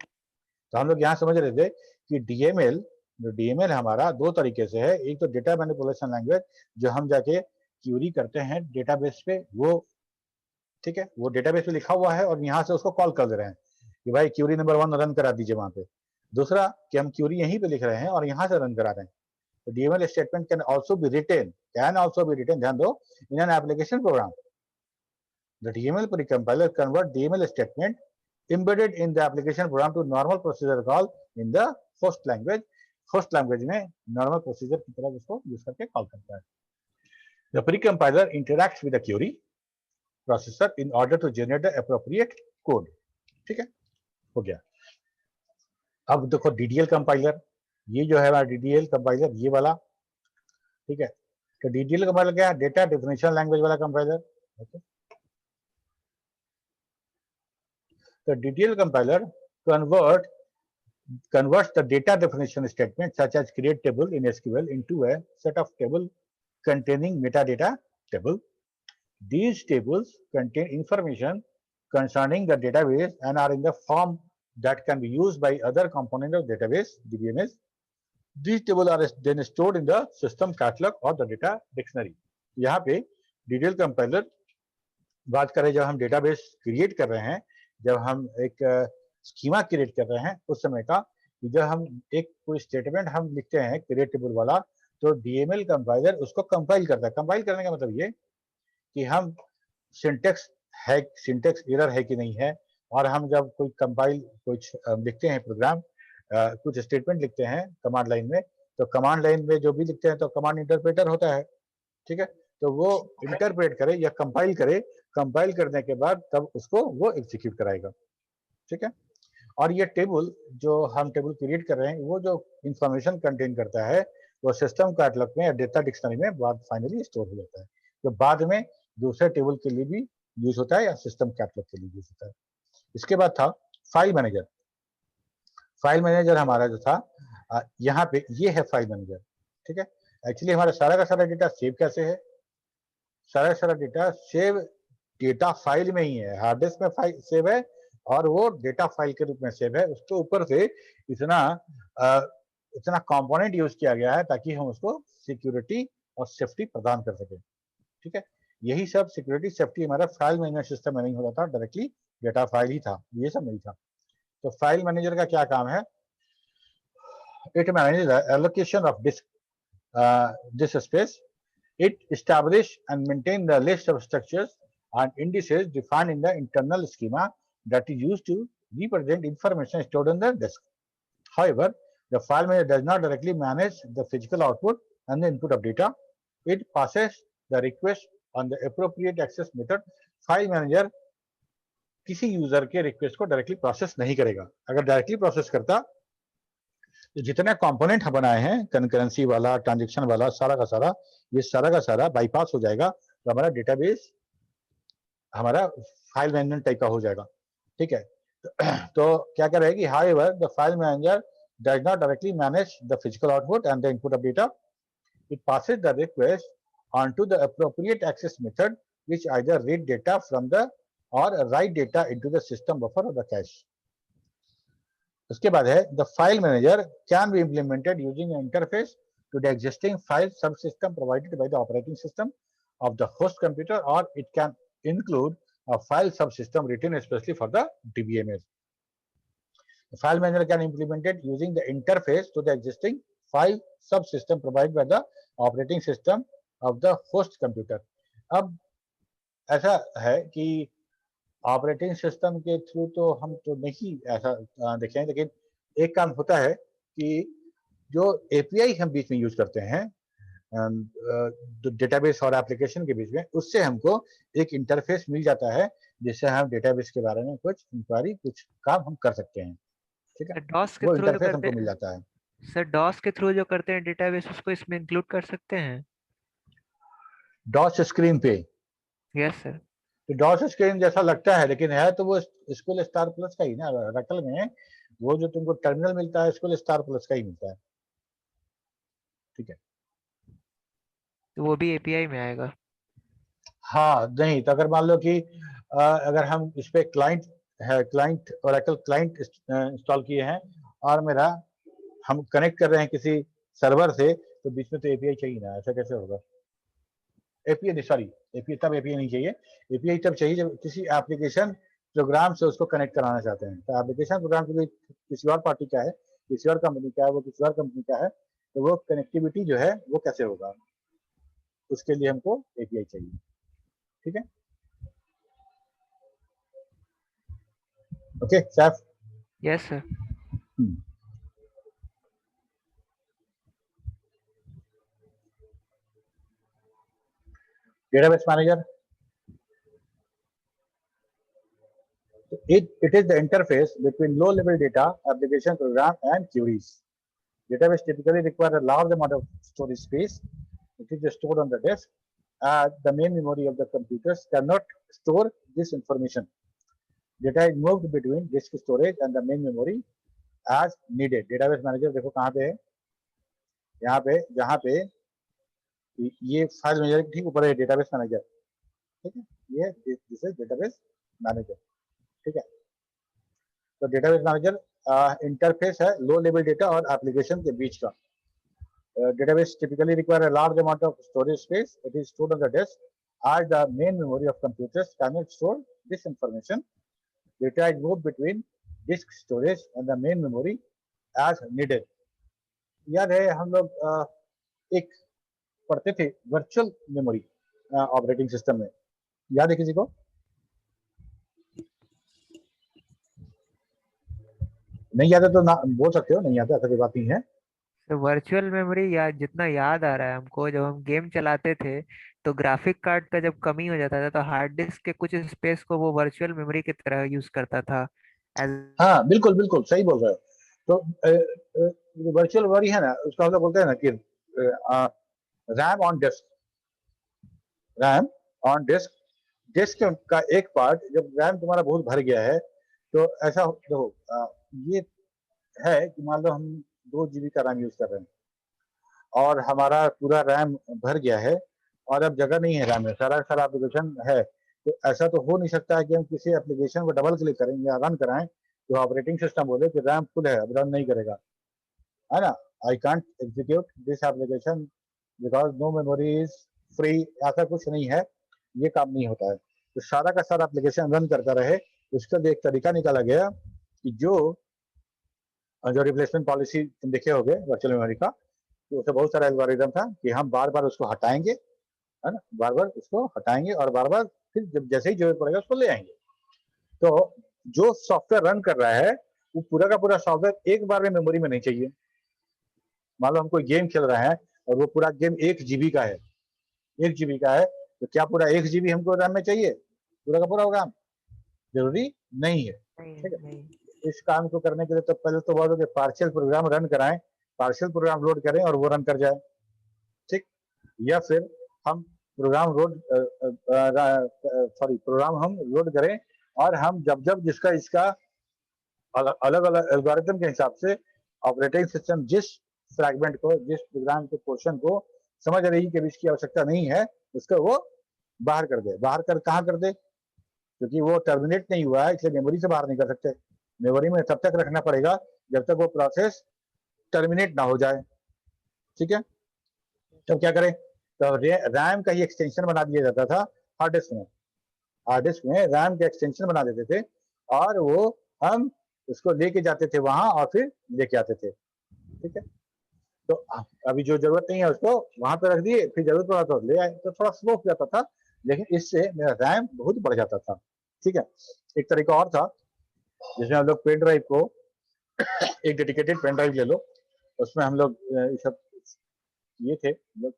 A: तो हम लोग यहाँ समझ रहे थे कि डीएमएल, जो डीएमएल हमारा दो तरीके से है। एक तो डेटा मैनिपुलेशन लैंग्वेज, जो हम जाके क्यूरी करते हैं डेटाबेस पे, वो ठीक है, वो डेटाबेस पे लिखा हुआ है और यहाँ से उसको कॉल कर दे रहे हैं कि भाई क्यूरी नंबर 1 रन करा दीजिए वहां पे। दूसरा कि हम क्यूरी यहीं पे लिख रहे हैं और यहाँ से रन करा रहे हैं। तो DML statement can also be written, ध्यान दो, in an application program. The DML precompiler convert DML statement embedded in the application program to normal procedure call in the host language. Host language में normal procedure की तरह उसको use करके call करता है। The precompiler interacts with the query processor in order to generate the appropriate code, ठीक है, हो गया। अब देखो डीडीएल कंपाइलर, ये जो है हमारा डीडीएल कंपाइलर, ये वाला, ठीक है। तो डीडीएल कंपाइलर क्या है? डेटा डेफिनेशन लैंग्वेज वाला compiler, okay. The DDL compiler converts the data definition statement such as create table in SQL into a set of table containing metadata table. These tables contain information concerning the database and are in the form that can be used by other component of database, DBMS. These tables are then stored in the system catalog or the data dictionary. यहाँ पे DDL compiler बात करें, जब हम database create कर रहे हैं, जब हम एक स्कीमा क्रिएट कर रहे हैं उस समय का, जब हम एक कोई स्टेटमेंट हम लिखते हैं क्रिएट टेबल वाला, तो डीएमएल कंपाइलर उसको कंपाइल करता है। कंपाइल करने का मतलब ये कि हम सिंटेक्स एरर है कि नहीं है, और हम जब कोई कंपाइल कुछ लिखते हैं प्रोग्राम, कुछ स्टेटमेंट लिखते हैं कमांड लाइन में, तो कमांड लाइन में जो भी लिखते हैं तो कमांड इंटरप्रेटर होता है, ठीक है। तो वो इंटरप्रेट करे या कंपाइल करे, कंपाइल करने के बाद तब उसको वो एग्जीक्यूट कराएगा, ठीक है। और ये टेबल जो हम टेबल क्रिएट कर रहे हैं, वो जो इंफॉर्मेशन कंटेन करता है वो सिस्टम कैटलॉग में या डेटा डिक्शनरी में बाद फाइनली स्टोर हो जाता है, जो बाद में दूसरे टेबल के लिए भी यूज होता है या सिस्टम कैटलॉग के लिए यूज होता है। इसके बाद था फाइल मैनेजर। फाइल मैनेजर हमारा जो था, यहाँ पे ये है फाइल मैनेजर, ठीक है। एक्चुअली हमारा सारा का सारा डेटा सेव कैसे है? सारा सारा डेटा सेव डेटा फाइल में ही है, हार्ड डिस्क में फाइल सेव है और वो डेटा फाइल के रूप में सेव है। उसके ऊपर से इतना कंपोनेंट यूज किया गया है ताकि हम उसको सिक्योरिटी और सेफ्टी प्रदान कर सके, ठीक है। यही सब सिक्योरिटी सेफ्टी हमारा फाइल मैनेजमेंट सिस्टम में नहीं होता था, डायरेक्टली डेटा फाइल ही था, ये सब नहीं था। तो फाइल मैनेजर का क्या काम है? It manages the allocation of disc space. It establish and maintain the list of structures and indices defined in the internal schema that is used to represent information stored on the disk. However, the file manager does not directly manage the physical output and the input of data. It passes the request on the appropriate access method file manager किसी user के request को directly process नहीं करेगा। अगर directly process करता तो जितने component हम बनाए हैं, कंकरेंसी वाला, ट्रांजेक्शन वाला, सारा का सारा बाईपास हो जाएगा, तो हमारा डेटाबेस हमारा फाइल मैनेजमेंट टाइप का हो जाएगा। ठीक है, तो क्या कर रहेगी, however the file manager does not directly manage the physical output and the input of data. It passes the request onto the appropriate access method, which either read data from the or write data into the system buffer or the cache. उसके बाद है the file manager can be implemented using an interface to the existing file subsystem provided by the operating system of the host computer, or it can include a file subsystem written especially for the DBMS. The file manager can implement it using the interface to the existing file subsystem provided by the operating system of the host computer. अब ऐसा है कि operating system के through तो हम तो नहीं ऐसा देखें, लेकिन एक काम होता है कि जो एपीआई हम बीच में यूज करते हैं डेटाबेस और एप्लीकेशन के बीच में, उससे हमको एक इंटरफेस मिल जाता है जिससे हम डेटाबेस के बारे में कुछ इंक्वायरी, कुछ काम हम कर सकते हैं। ठीक है,
B: डॉस के
A: वो
B: थ्रू जो
A: इंटरफेस
B: करते
A: हमको मिल
B: हैं
A: जाता है।
B: सर, डॉस के थ्रू जो करते हैं डेटाबेस, उसको इसमें इंक्लूड कर सकते हैं?
A: डॉस स्क्रीन पे
B: यस सर।
A: तो डॉस स्क्रीन जैसा लगता है, लेकिन है तो वो स्कूल स्टार प्लस का ही ना। रटल में वो जो तुमको टर्मिनल मिलता है स्कूल स्टार प्लस का ही मिलता है। ठीक है,
B: तो वो भी एपीआई में आएगा?
A: हाँ नहीं तो अगर मान लो कि अगर हम इस पे क्लाइंट है, क्लाइंट ओरेकल क्लाइंट इंस्टॉल किए हैं और मेरा हम कनेक्ट कर रहे हैं किसी सर्वर से, तो बीच में तो एपीआई चाहिए ना, ऐसा कैसे होगा? एपीआई सॉरी, एपीआई तब एपीआई नहीं चाहिए। एपीआई तब चाहिए जब किसी एप्लीकेशन प्रोग्राम से उसको कनेक्ट कराना चाहते हैं। तो एप्लीकेशन प्रोग्राम के लिए किसी और पार्टी का है, किसी और कंपनी का है, वो किसी और कंपनी का है, तो वो कनेक्टिविटी जो है वो कैसे होगा, उसके लिए हमको एपीआई चाहिए। ठीक है, okay Saif.
B: Yes sir.
A: Database manager, it is the interface between low-level data, application program, and queries. Database typically require a large amount of storage space. It is stored on the disk. The main memory of the computers cannot store this information. Data is moved between disk storage and the main memory as needed. Database manager देखो कहाँ पे है, यहाँ पे, जहाँ पे ये file manager ठीक ऊपर है डेटाबेस मैनेजर। ठीक है, ये दिस इज डेटाबेस मैनेजर। ठीक है, तो डेटाबेस मैनेजर इंटरफेस है लो लेवल डेटा और एप्लीकेशन के बीच का। Database typically require a large amount of storage space. It is stored on the disk as the main memory of computers cannot store this information. Data is moved between disk storage and the main memory as needed. याद है हम लोग एक पढ़ते थे virtual memory operating system में, याद है किसी को? नहीं याद है तो ना बोल सकते हो, नहीं याद है, ऐसा कोई बात नहीं है।
B: तो वर्चुअल मेमोरी जितना याद आ रहा है हमको, जब हम गेम चलाते थे तो ग्राफिक कार्ड का जब कमी हो जाता था तो हार्ड डिस्क के कुछ स्पेस को वो वर्चुअल मेमोरी की तरह यूज करता था।
A: हाँ बिल्कुल बिल्कुल सही बोल रहे हो। तो वर्चुअल मेमोरी है ना, उसको हम लोग बोलते हैं ना कि RAM on disk, RAM on disk. Disk का एक पार्ट जब रैम तुम्हारा बहुत भर गया है तो ऐसा देखो, ये है कि मान लो हम 2 GB का रैम यूज कर रहे हैं और हमारा पूरा रैम भर गया है और अब जगह नहीं है रैम में, सारा एप्लीकेशन है, तो ऐसा तो हो नहीं सकता है कि हम किसी एप्लीकेशन को डबल क्लिक करें या रन कराएं तो ऑपरेटिंग सिस्टम बोले कि रैम फुल है, अब रन नहीं करेगा, है ना। I can't execute this application because no memory is free, ऐसा कुछ नहीं है, ये काम नहीं होता है। तो सारा का सारा एप्लीकेशन रन करता रहे, उसका एक तरीका निकाला गया कि जो रिप्लेसमेंट पॉलिसी तुम देखे होगे वर्चुअल मेमोरी का, तो उससे बहुत सारा एल्गोरिथम था कि हम बार बार उसको हटाएंगे, है ना, बार बार उसको हटाएंगे और बार बार फिर जब जैसे ही जरूरत पड़ेगा उसको ले आएंगे। तो जो सॉफ्टवेयर रन कर रहा है वो पूरा का पूरा सॉफ्टवेयर एक बार में मेमोरी में नहीं चाहिए। मान लो हम कोई गेम खेल रहे हैं और वो पूरा गेम 1 GB का है, 1 GB का है, तो क्या पूरा 1 GB हमको रैम में चाहिए? पूरा का पूरा होगा, जरूरी नहीं है।
B: नहीं
A: ठीक है।
B: नहीं
A: इस काम को करने के लिए तो पहले तो बहुत पार्शियल प्रोग्राम रन कराएं, पार्शियल प्रोग्राम लोड करें और वो रन कर जाए। ठीक, या फिर हम प्रोग्राम हम लोड करें और हम जब जब जिसका इसका अलग अलग एल्गोरिथम के हिसाब से ऑपरेटिंग सिस्टम जिस फ्रैगमेंट को, जिस प्रोग्राम के पोर्शन को समझ रही है कि इसकी आवश्यकता नहीं है, उसको वो बाहर कर दे। बाहर कर कहाँ कर दे, क्योंकि वो टर्मिनेट नहीं हुआ है इसलिए मेमोरी से बाहर नहीं कर सकते। मेमोरी में तब तक रखना पड़ेगा जब तक वो प्रोसेस टर्मिनेट ना हो जाए। ठीक है, तो क्या करें, तो रैम का ही एक्सटेंशन बना दिया जाता था हार्ड डिस्क में। हार्ड डिस्क में रैम का एक्सटेंशन बना देते थे और वो हम उसको लेके जाते थे वहां और फिर लेके आते थे। ठीक है, तो अभी जो जरूरत नहीं है उसको वहां पे रख दिए, फिर जरूरत पड़ा तो ले आए, तो थोड़ा स्लो हो जाता था, लेकिन इससे मेरा रैम बहुत बढ़ जाता था। ठीक है, एक तरीका और था जिसमें हम लोग पेन ड्राइव को एक डेडिकेटेड पेन ड्राइव ले लो, उसमें हम लोग ये सब ये थे, लोग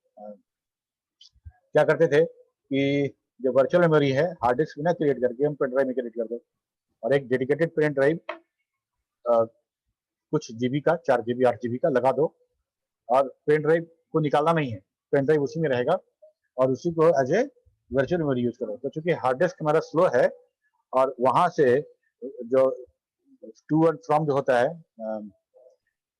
A: क्या करते थे कि जो वर्चुअल मेमोरी है हार्ड डिस्क में ना क्रिएट करके हम पेन ड्राइव में क्रिएट कर दो, और एक डेडिकेटेड पेन ड्राइव कुछ जीबी का, 4 GB 8 GB का लगा दो, और पेन ड्राइव को निकालना नहीं है, पेन ड्राइव उसी में रहेगा और उसी को as a virtual memory use करो। तो चूंकि हार्ड डिस्क हमारा स्लो है और वहां से जो टू एंड फ्रॉम जो होता है,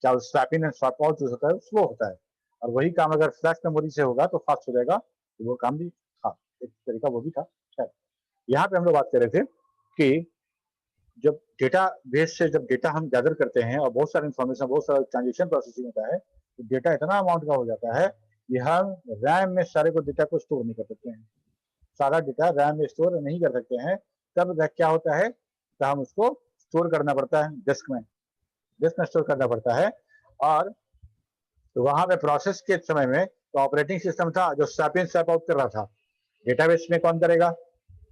A: क्या swap in and swap out जो होता है स्लो होता है, और वही काम अगर फ्लैश मेमोरी से होगा तो फास्ट हो जाएगा। तो वो काम भी था, एक तरीका वो भी था। यहाँ पे हम लोग बात कर रहे थे कि जब डेटा बेस से जब डेटा हम गैदर करते हैं और बहुत सारा इंफॉर्मेशन, बहुत सारा ट्रांजेक्शन प्रोसेसिंग होता है, तो डेटा इतना अमाउंट का हो जाता है कि हम रैम में सारे को डेटा को स्टोर नहीं कर सकते हैं, सारा डेटा रैम में स्टोर नहीं कर सकते हैं। तब क्या होता है, तो हम उसको स्टोर करना पड़ता है डिस्क में स्टोर करना पड़ता है। और तो वहां पे प्रोसेस के समय में तो ऑपरेटिंग सिस्टम था जो स्वैप इन स्वैप आउट कर रहा था, डेटाबेस में कौन करेगा,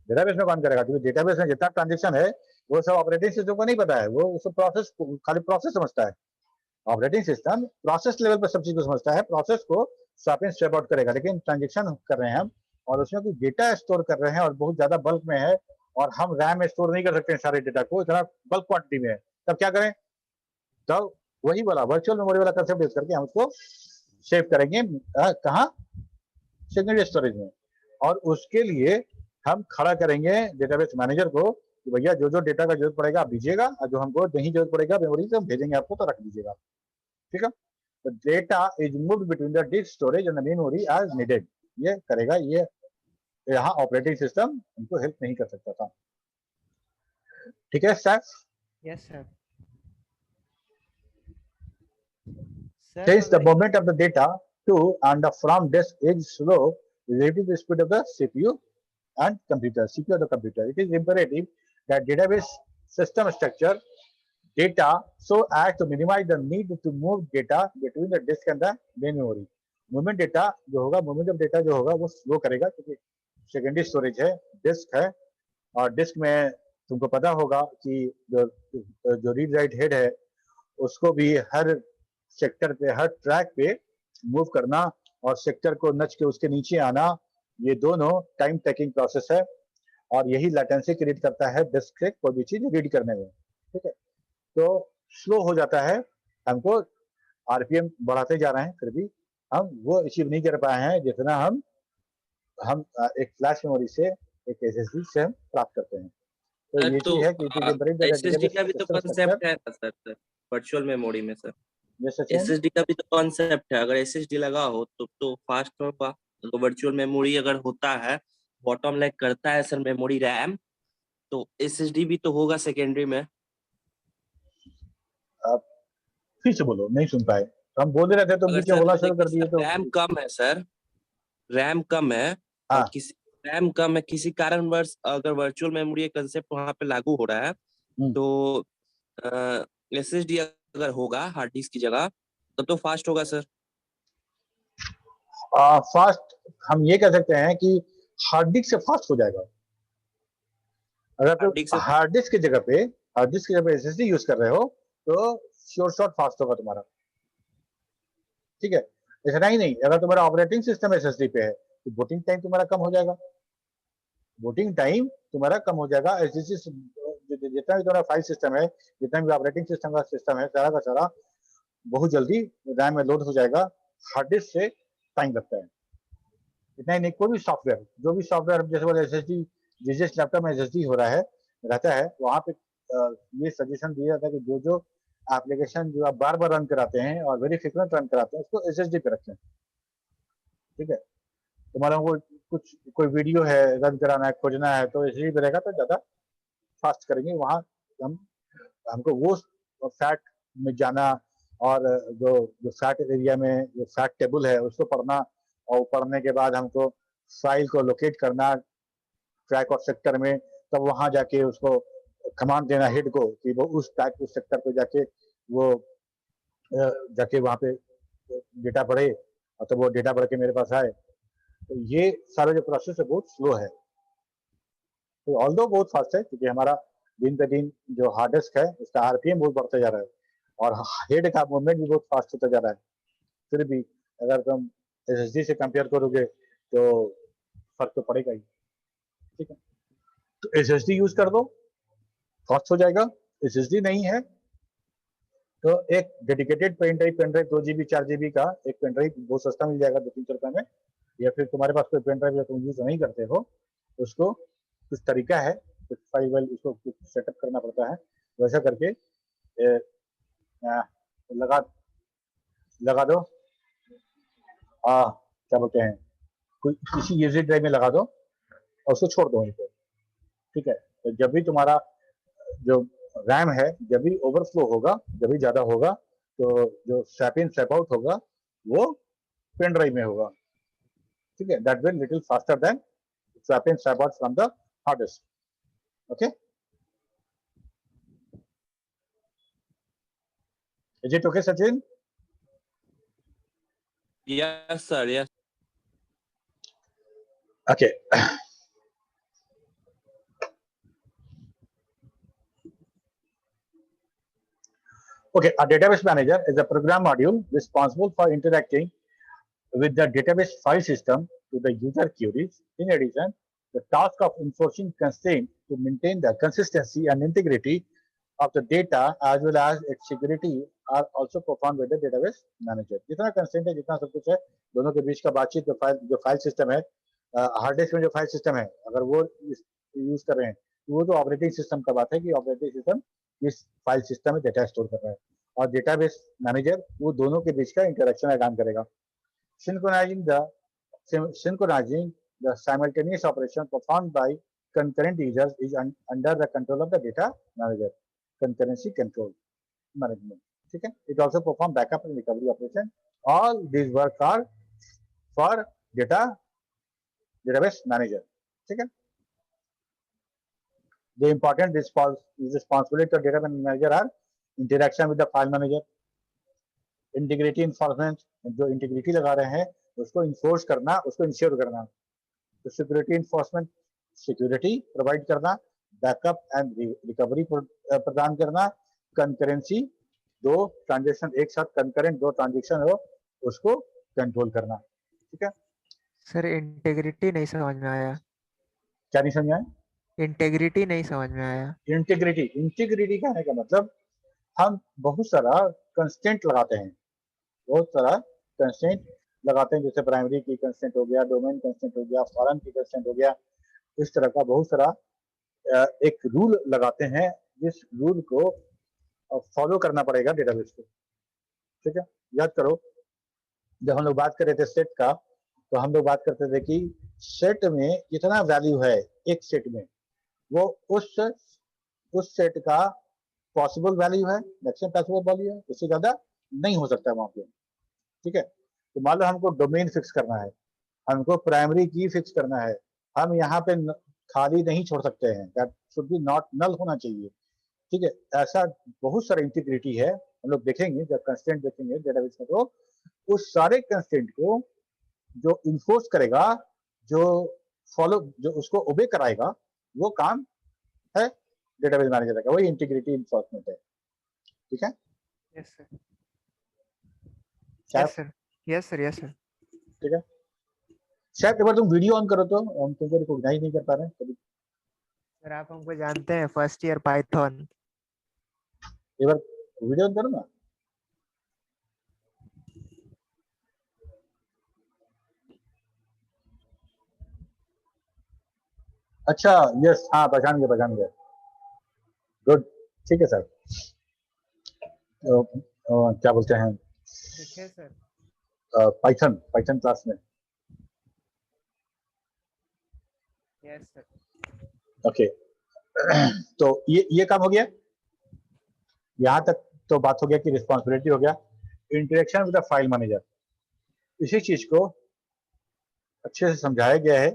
A: डेटाबेस में कौन करेगा, क्योंकि डेटाबेस में जितना ट्रांजेक्शन है वो सब ऑपरेटिंग सिस्टम को नहीं पता है, वो सब प्रोसेस खाली प्रोसेस समझता है। ऑपरेटिंग सिस्टम प्रोसेस लेवल पर सब चीज को समझता है, प्रोसेस को स्वैप इन स्वैप आउट करेगा, लेकिन ट्रांजेक्शन कर रहे हैं हम और उसमें कुछ डेटा स्टोर कर रहे हैं और बहुत ज्यादा बल्क में है और हम रैम में स्टोर नहीं कर सकते हैं सारे डेटा को, इतना बल्क क्वांटिटी में है। तब क्या करें, तब वही वाला वर्चुअल मेमोरी वाला कंसेप्ट यूज करके हम उसको सेव करेंगे कहाँ, सेकेंडरी स्टोरेज में। और उसके लिए हम खड़ा करेंगे डेटाबेस मैनेजर को कि भैया जो जो डेटा का जरूरत पड़ेगा आप दीजिएगा, और जो हमको नहीं जरूरत पड़ेगा मेमोरी से हम भेजेंगे आपको तो रख दीजिएगा। ठीक है, तो data is moved between the disk storage and the memory as needed, ये करेगा। ये यहाँ ऑपरेटिंग सिस्टम हमको हेल्प नहीं कर सकता था। ठीक है sir,
B: yes sir.
A: Since the movement of the data to and from disk is slow relative to the speed of the CPU and computer, CPU of the computer, it is imperative that database system structure data so as to minimize the need to move data between the disk and the main memory. Movement data जो होगा, movement of data जो होगा वो slow करेगा, क्योंकि secondary storage है, disc है, और डिस्क में तुमको पता होगा कि जो रीड राइट हेड है उसको भी हर सेक्टर पे, हर ट्रैक पे मूव करना और सेक्टर को नच के उसके नीचे आना, ये दोनों टाइम टेकिंग प्रोसेस है और यही लेटेंसी क्रिएट करता है डिस्क से कोई भी चीज रीड करने में। ठीक है, तो स्लो हो जाता है, हमको आरपीएम बढ़ाते जा रहे हैं फिर भी हम वो अचीव नहीं कर पाए हैं जितना हम एक फ्लैश मेमोरी से, एक एसएसडी से हम प्राप्त करते हैं। तो ये चीज है कि
E: एसएसडी का भी तो कांसेप्ट है सर वर्चुअल मेमोरी में सर। एसएसडी का भी तो कॉन्सेप्ट है, अगर एसएसडी लगा हो तो फास्ट होगा। तो वर्चुअल मेमोरी अगर होता है, बॉटम लाइक करता है सर मेमोरी रैम, तो एसएसडी भी तो होगा सेकेंडरी में।
A: आप फिर से बोलो, नहीं सुन पाए। हम बोल रहे थे तो बीच में बोलना शुरू कर दिए। तो
E: रैम कम है सर, रैम कम है
A: हाँ।
E: और किसी रैम कम है, किसी कारणवश अगर वर्चुअल मेमोरी कंसेप्ट वहां पे लागू हो रहा है तो एसएसडी अगर होगा हार्ड डिस्क की जगह तब तो फास्ट होगा सर।
A: फास्ट हम ये कह सकते हैं कि हार्ड डिस्क से फास्ट हो जाएगा। अगर तो हार्ड डिस्क की जगह पे एसएसडी यूज कर रहे हो तो श्योर शॉट फास्ट होगा तुम्हारा। ठीक है, ऐसा ही नहीं, अगर तुम्हारा ऑपरेटिंग सिस्टम एसएसडी पे है तो बूटिंग टाइम तुम्हारा कम हो जाएगा। बूटिंग टाइम तुम्हारा कम हो जाएगा। एसएसडी जितना भी तुम्हारा फाइल सिस्टम है, जितना भी ऑपरेटिंग सिस्टम का सिस्टम है, सारा का सारा बहुत जल्दी रैम में लोड हो जाएगा। हार्ड डिस्क से टाइम लगता है। इतना ही नहीं, कोई भी सॉफ्टवेयर, जो भी सॉफ्टवेयर जैसे बोले एसएसडी, जिस जिस लैपटॉप में एसएसडी हो रहा है रहता है, वहाँ पे ये सजेशन दिया जाता है कि जो जो एप्लीकेशन जो आप बार बार रन कराते हैं और वेरी फ्रिक्वेंट रन कराते हैं, उसको एसएसडी पे रखें। ठीक है, तुम्हारा को कुछ कोई वीडियो है रन कराना है, खोजना है, तो एसएसडी पे रहेगा तो ज्यादा फास्ट करेंगे। वहाँ हमको वो फैट में जाना और जो फैट एरिया में जो फैट टेबल है उसको पढ़ना, और पढ़ने के बाद हमको फाइल को लोकेट करना ट्रैक और सेक्टर में, तब वहां जाके उसको कमांड देना हेड को कि वो उस ट्रैक उस सेक्टर पे जाके वो जाके वहां पे डेटा पढ़े, और तब वो डेटा पढ़ के मेरे पास आए। तो ये सारा जो प्रोसेस है बहुत स्लो है। तो ऑल्दो बहुत फास्ट है, क्योंकि हमारा दिन पे दिन जो हार्ड डिस्क है उसका आरपीएम बहुत बढ़ता जा रहा है और हेड का मूवमेंट भी बहुत फास्ट होता जा रहा है। फिर भी अगर तुम एसएसडी से कंपेयर करोगे तो फर्क तो पड़ेगा ही। ठीक है, तो एसएसडी यूज कर दो, फास्ट हो जाएगा। एसएसडी नहीं है तो एक dedicated pen drive 2 GB 4 GB का एक पेन ड्राइव बहुत सस्ता मिल जाएगा 200-300 रुपए में, या फिर तुम्हारे पास कोई पेन ड्राइव या तुम यूज नहीं करते हो, उसको कुछ तरीका है, कुछ फाइल वाइल उसको कुछ सेटअप करना पड़ता है, वैसा करके लगा लगा दो, क्या बोलते हैं, कोई किसी यूजर ड्राइव में लगा दो और उसको छोड़ दो वहीं पे। ठीक है, तो जब भी तुम्हारा जो रैम है जब भी ओवरफ्लो होगा, जब भी ज्यादा होगा, तो जो स्वैप इन स्वैप आउट होगा वो पेन ड्राइव में होगा। ठीक है, that will little faster than swap in swap out from the hard disk. Okay, is it okay Sachin?
E: Yes, sir. Yes.
A: Okay. Okay, a database manager is a program module responsible for interacting with the database file system to the user queries. In addition, the task of enforcing constraints to maintain the consistency and integrity of the data as well as its security are also performed by the database manager. जितना constraint है, जितना सब कुछ है, दोनों के बीच का बातचीत जो फाइल सिस्टम है, हार्ड डिस्क में जो फाइल सिस्टम है, अगर वो यूज कर रहे हैं तो वो तो ऑपरेटिंग सिस्टम का बात है कि ऑपरेटिंग सिस्टम इस फाइल सिस्टम में डेटा स्टोर कर रहा है, और डेटाबेस मैनेजर वो दोनों के बीच का इंटरेक्शन का काम करेगा। synchronizing the simultaneous operation performed by concurrent users is under the control of the data manager, concurrency control management. ठीक है, it also perform backup and recovery operation. All these work are for database manager. ठीक है, the important responsibility of database manager are interaction with the file manager, integrity enforcement, जो integrity लगा रहे हैं उसको enforce करना, उसको इंश्योर करना, तो सिक्योरिटी इन्फोर्समेंट सिक्योरिटी प्रोवाइड करना, बैकअप एंड रिकवरी प्रदान करना, कंकरेंसी दो ट्रांजेक्शन एक साथ कंकरेंट दो ट्रांजेक्शन हो उसको कंट्रोल करना। ठीक है
B: सर, इंटेग्रिटी नहीं समझ में आया।
A: क्या नहीं समझ आया?
B: इंटेग्रिटी नहीं समझ में आया।
A: इंटीग्रिटी कहने का मतलब हम बहुत सारा कंस्टेंट लगाते हैं, बहुत सारा कंस्टेंट लगाते हैं, जैसे प्राइमरी की कंस्टेंट हो गया, डोमेन कंस्टेंट हो गया, फॉरेन की कंस्टेंट हो गया, इस तरह का बहुत सारा एक रूल लगाते हैं जिस रूल को फॉलो करना पड़ेगा डेटाबेस को। ठीक है, याद करो जब हम लोग बात कर रहे थे सेट का, तो हम लोग बात करते थे कि सेट में कितना वैल्यू है एक सेट में, वो उस सेट का पॉसिबल वैल्यू है, मैक्सिमम पॉसिबल वैल्यू है, उससे ज्यादा नहीं हो सकता वहां पे। ठीक है, तो मान लो हमको डोमेन फिक्स करना है, हमको प्राइमरी की फिक्स करना है, हम यहाँ पे खाली नहीं छोड़ सकते हैं, that should be not null होना चाहिए। ठीक है, ऐसा बहुत सारा इंटीग्रिटी है, हम लोग देखेंगे जब कंस्टेंट देखेंगे डेटाबेस में, तो उस सारे कंस्टेंट को जो इन्फोर्स करेगा, जो फॉलो, जो उसको ओबे कराएगा, वो काम है डेटाबेस मैनेजर का, वही इंटीग्रिटी इन्फोर्समेंट है। ठीक है,
B: यस सर,
A: क्या?
B: Yes sir, yes sir, yes sir.
A: ठीक है, शायद एक बार तुम वीडियो ऑन करो तो हम तुमको रिकॉग्नाइज नहीं कर पा रहे हैं कभी।
B: सर आप हमको जानते हैं, फर्स्ट ईयर पाइथन।
A: एक बार वीडियो ऑन करो ना। अच्छा यस, हाँ पहचान गया। गुड, ठीक है सर। क्या बोलते हैं,
B: ठीक है सर।
A: पाइथन क्लास में।
B: Yes sir.
A: ओके तो ये काम हो गया, यहाँ तक तो बात हो गया कि रिस्पॉन्सिबिलिटी हो गया। Interaction with the file manager, इसी चीज को अच्छे से समझाया गया है।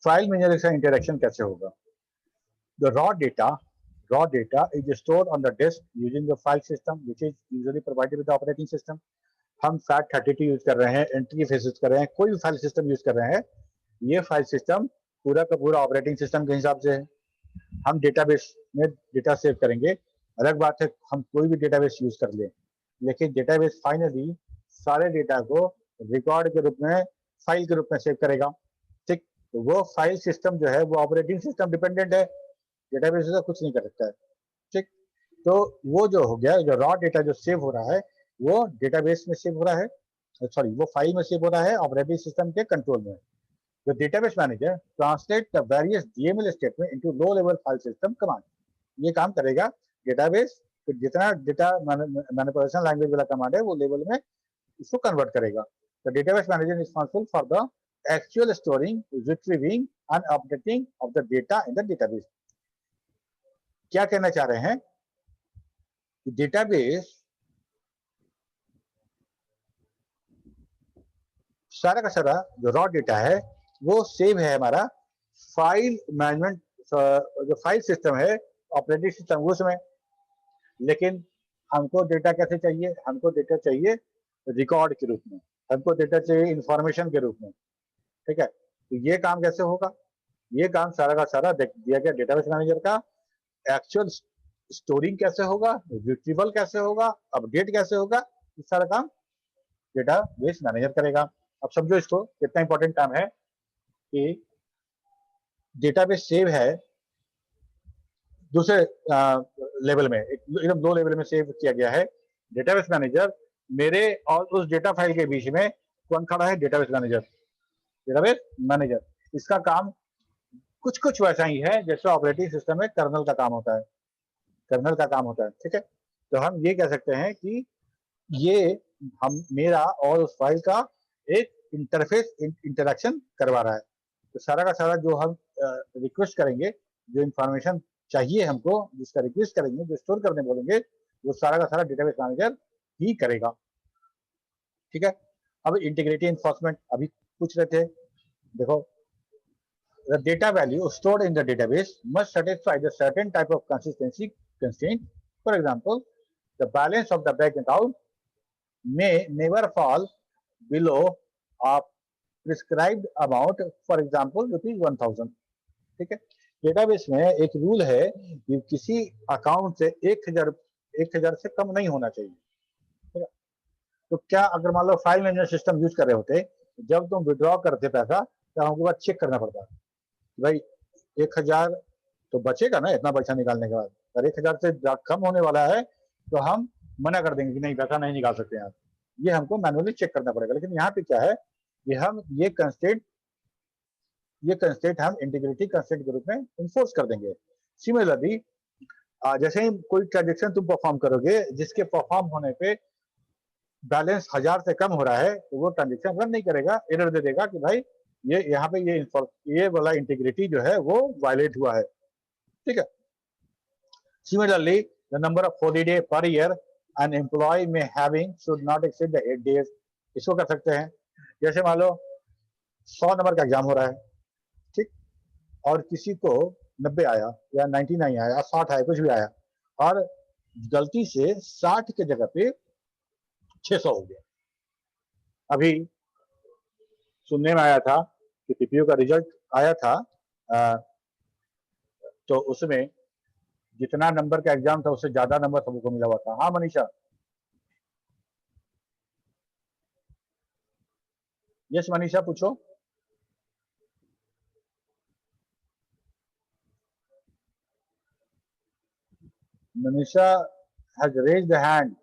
A: फाइल मैनेजर का इंटरेक्शन कैसे होगा। The raw data is stored on the disk using the file system which is usually provided with the operating system. हम FAT32 यूज कर रहे हैं, इंटरफेस यूज कर रहे हैं, कोई भी फाइल सिस्टम यूज कर रहे हैं, ये फाइल सिस्टम पूरा का पूरा ऑपरेटिंग सिस्टम के हिसाब से है। हम डेटाबेस में डेटा सेव करेंगे, अलग बात है हम कोई भी डेटाबेस यूज कर लें, लेकिन डेटाबेस फाइनली सारे डेटा को रिकॉर्ड के रूप में, फाइल के रूप में सेव करेगा। ठीक, तो वो फाइल सिस्टम जो है वो ऑपरेटिंग सिस्टम डिपेंडेंट है, डेटाबेस से कुछ नहीं कर सकता है। ठीक, तो वो जो हो गया, जो रॉ डेटा जो सेव हो रहा है वो डेटाबेस में सेव हो रहा है, सॉरी वो फाइल में सेव हो रहा है ऑपरेटिंग सिस्टम के कंट्रोल में। The database manager translate the various DML statement into low level file system command. ये काम करेगा डेटाबेस, तो जितना डेटा मैनिपुलेशन लैंग्वेज वाला कमांड है वो लेवल में इसको कन्वर्ट करेगा। The database manager is responsible for the actual storing, retrieving and updating of the data in the database. क्या कहना चाह रहे हैं कि डेटाबेस सारा का सारा जो रॉ डेटा है वो सेव है हमारा फाइल मैनेजमेंट, जो फाइल सिस्टम है ऑपरेटिंग सिस्टम उसमें। लेकिन हमको डेटा कैसे चाहिए, हमको डेटा चाहिए रिकॉर्ड के रूप में, हमको डेटा चाहिए इंफॉर्मेशन के रूप में। ठीक है, तो ये काम कैसे होगा, ये काम सारा का सारा दिया गया डेटाबेस मैनेजर का। एक्चुअल स्टोरिंग कैसे होगा, रिट्रीवल कैसे होगा, अपडेट कैसे होगा, ये सारा काम डेटाबेस मैनेजर करेगा। अब समझो इसको कितना इंपॉर्टेंट काम है कि डेटाबेस सेव है दूसरे लेवल में, एकदम लो लेवल में सेव किया गया है। डेटाबेस मैनेजर मेरे और उस डेटा फाइल के बीच में कौन खड़ा है, डेटाबेस मैनेजर। इसका काम कुछ वैसा ही है जैसे ऑपरेटिंग सिस्टम में कर्नल का काम होता है। ठीक है, तो हम ये कह सकते हैं कि ये हम मेरा और उस फाइल का एक इंटरफेस इंटरेक्शन करवा रहा है। तो सारा का सारा जो हम रिक्वेस्ट करेंगे, जो इंफॉर्मेशन चाहिए हमको, जिसका रिक्वेस्ट करेंगे, जो स्टोर करने बोलेंगे, वो सारा का सारा डेटाबेस मैनेजर ही करेगा। ठीक है, अब इंटीग्रिटी एनफोर्समेंट अभी पूछ रहे थे, देखो the data value stored in the database must satisfy the certain type of consistency constraint. For example, the balance of the bank account may never fall below a prescribed amount, for example ₹1000। ठीक है, database में एक rule है कि किसी account से 1000 से कम नहीं होना चाहिए। ठीक है, तो क्या अगर मान लो फाइल मैनेजमेंट सिस्टम यूज कर रहे होते, जब तुम विड्रॉ करते पैसा तो हमको बाद चेक करना पड़ता भाई 1000 तो बचेगा ना इतना पैसा निकालने के बाद, अगर 1000 से कम होने वाला है तो हम मना कर देंगे कि नहीं पैसा नहीं निकाल सकते आप, ये हमको मैनुअली चेक करना पड़ेगा। लेकिन यहाँ पे क्या है कि हम ये कंस्ट्रेंट हम इंटीग्रिटी कंस्ट्रेंट के रूप में इन्फोर्स कर देंगे। सिमिलरली जैसे ही कोई ट्रांजेक्शन तुम परफॉर्म करोगे जिसके परफॉर्म होने पे बैलेंस 1000 से कम हो रहा है तो वो ट्रांजेक्शन रन नहीं करेगा, एरर दे देगा कि भाई ये यहाँ पे ये वाला इंटीग्रिटी जो है वो वायलेट हुआ है। ठीक है, similarly the number of holiday per year an employ may having should not exceed the 8 days। इसको कर सकते हैं, जैसे मान लो 100 नंबर का एग्जाम हो रहा है, ठीक, और किसी को 90 आया या 99 आया, 60 आया, कुछ भी आया, और गलती से 60 के जगह पे 600 हो गया। अभी सुनने में आया था कि पीपीयू का रिजल्ट आया था, तो उसमें जितना नंबर का एग्जाम था उससे ज्यादा नंबर सबको मिला हुआ था। हाँ मनीषा, यस मनीषा पूछो। Manisha has raised the hand.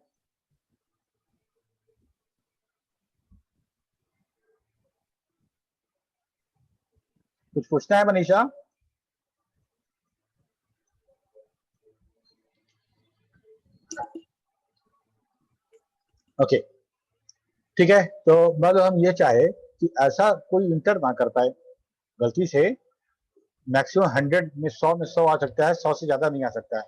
A: कुछ पूछना है मनीषा? ओके ठीक है, तो मतलब हम ये चाहे कि ऐसा कोई इंटर ना कर पाए गलती से, मैक्सिमम 100 में 100 आ सकता है, 100 से ज्यादा नहीं आ सकता है,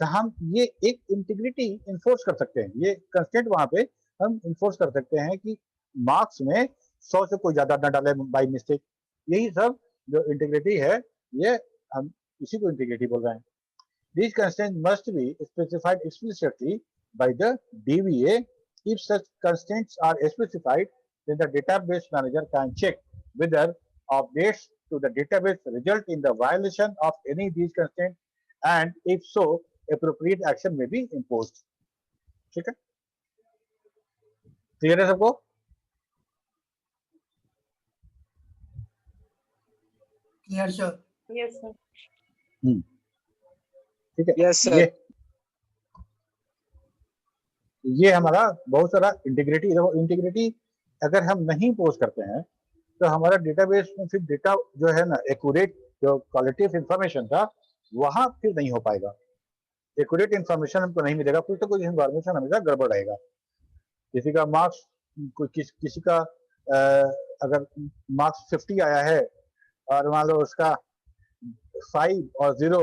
A: तो हम ये एक इंटीग्रिटी इन्फोर्स कर सकते हैं, ये कंस्टेंट वहां पे हम इन्फोर्स कर सकते हैं कि मार्क्स में 100 से कोई ज्यादा ना डाले बाई मिस्टेक। यही सब जो इंटीग्रिटी है, ये हम इसी को इंटीग्रिटी बोल रहे हैं। These constraints must be specified explicitly by the DVA. If such constraints are specified, then the database manager can check whether updates to the database result in the violation of any of these constraints, and if so, appropriate action may be imposed. ठीक है, clear है सबको?
F: Clear, sir.
D: Yes, sir.
A: ठीक है,
C: Yes, sir.
A: ये हमारा बहुत सारा इंटीग्रिटी, देखो इंटीग्रिटी अगर हम नहीं पोस्ट करते हैं तो हमारा डेटाबेस में फिर डेटा जो है ना, एक्यूरेट जो क्वालिटेटिव इंफॉर्मेशन था वहां फिर नहीं हो पाएगा। एक्यूरेट इंफॉर्मेशन हमको नहीं मिलेगा, कुछ तो कुछ इंफॉर्मेशन हमेशा गड़बड़ रहेगा। किसी का मार्क्स किसी का अगर मार्क्स 50 आया है और मान लो उसका 5 और 0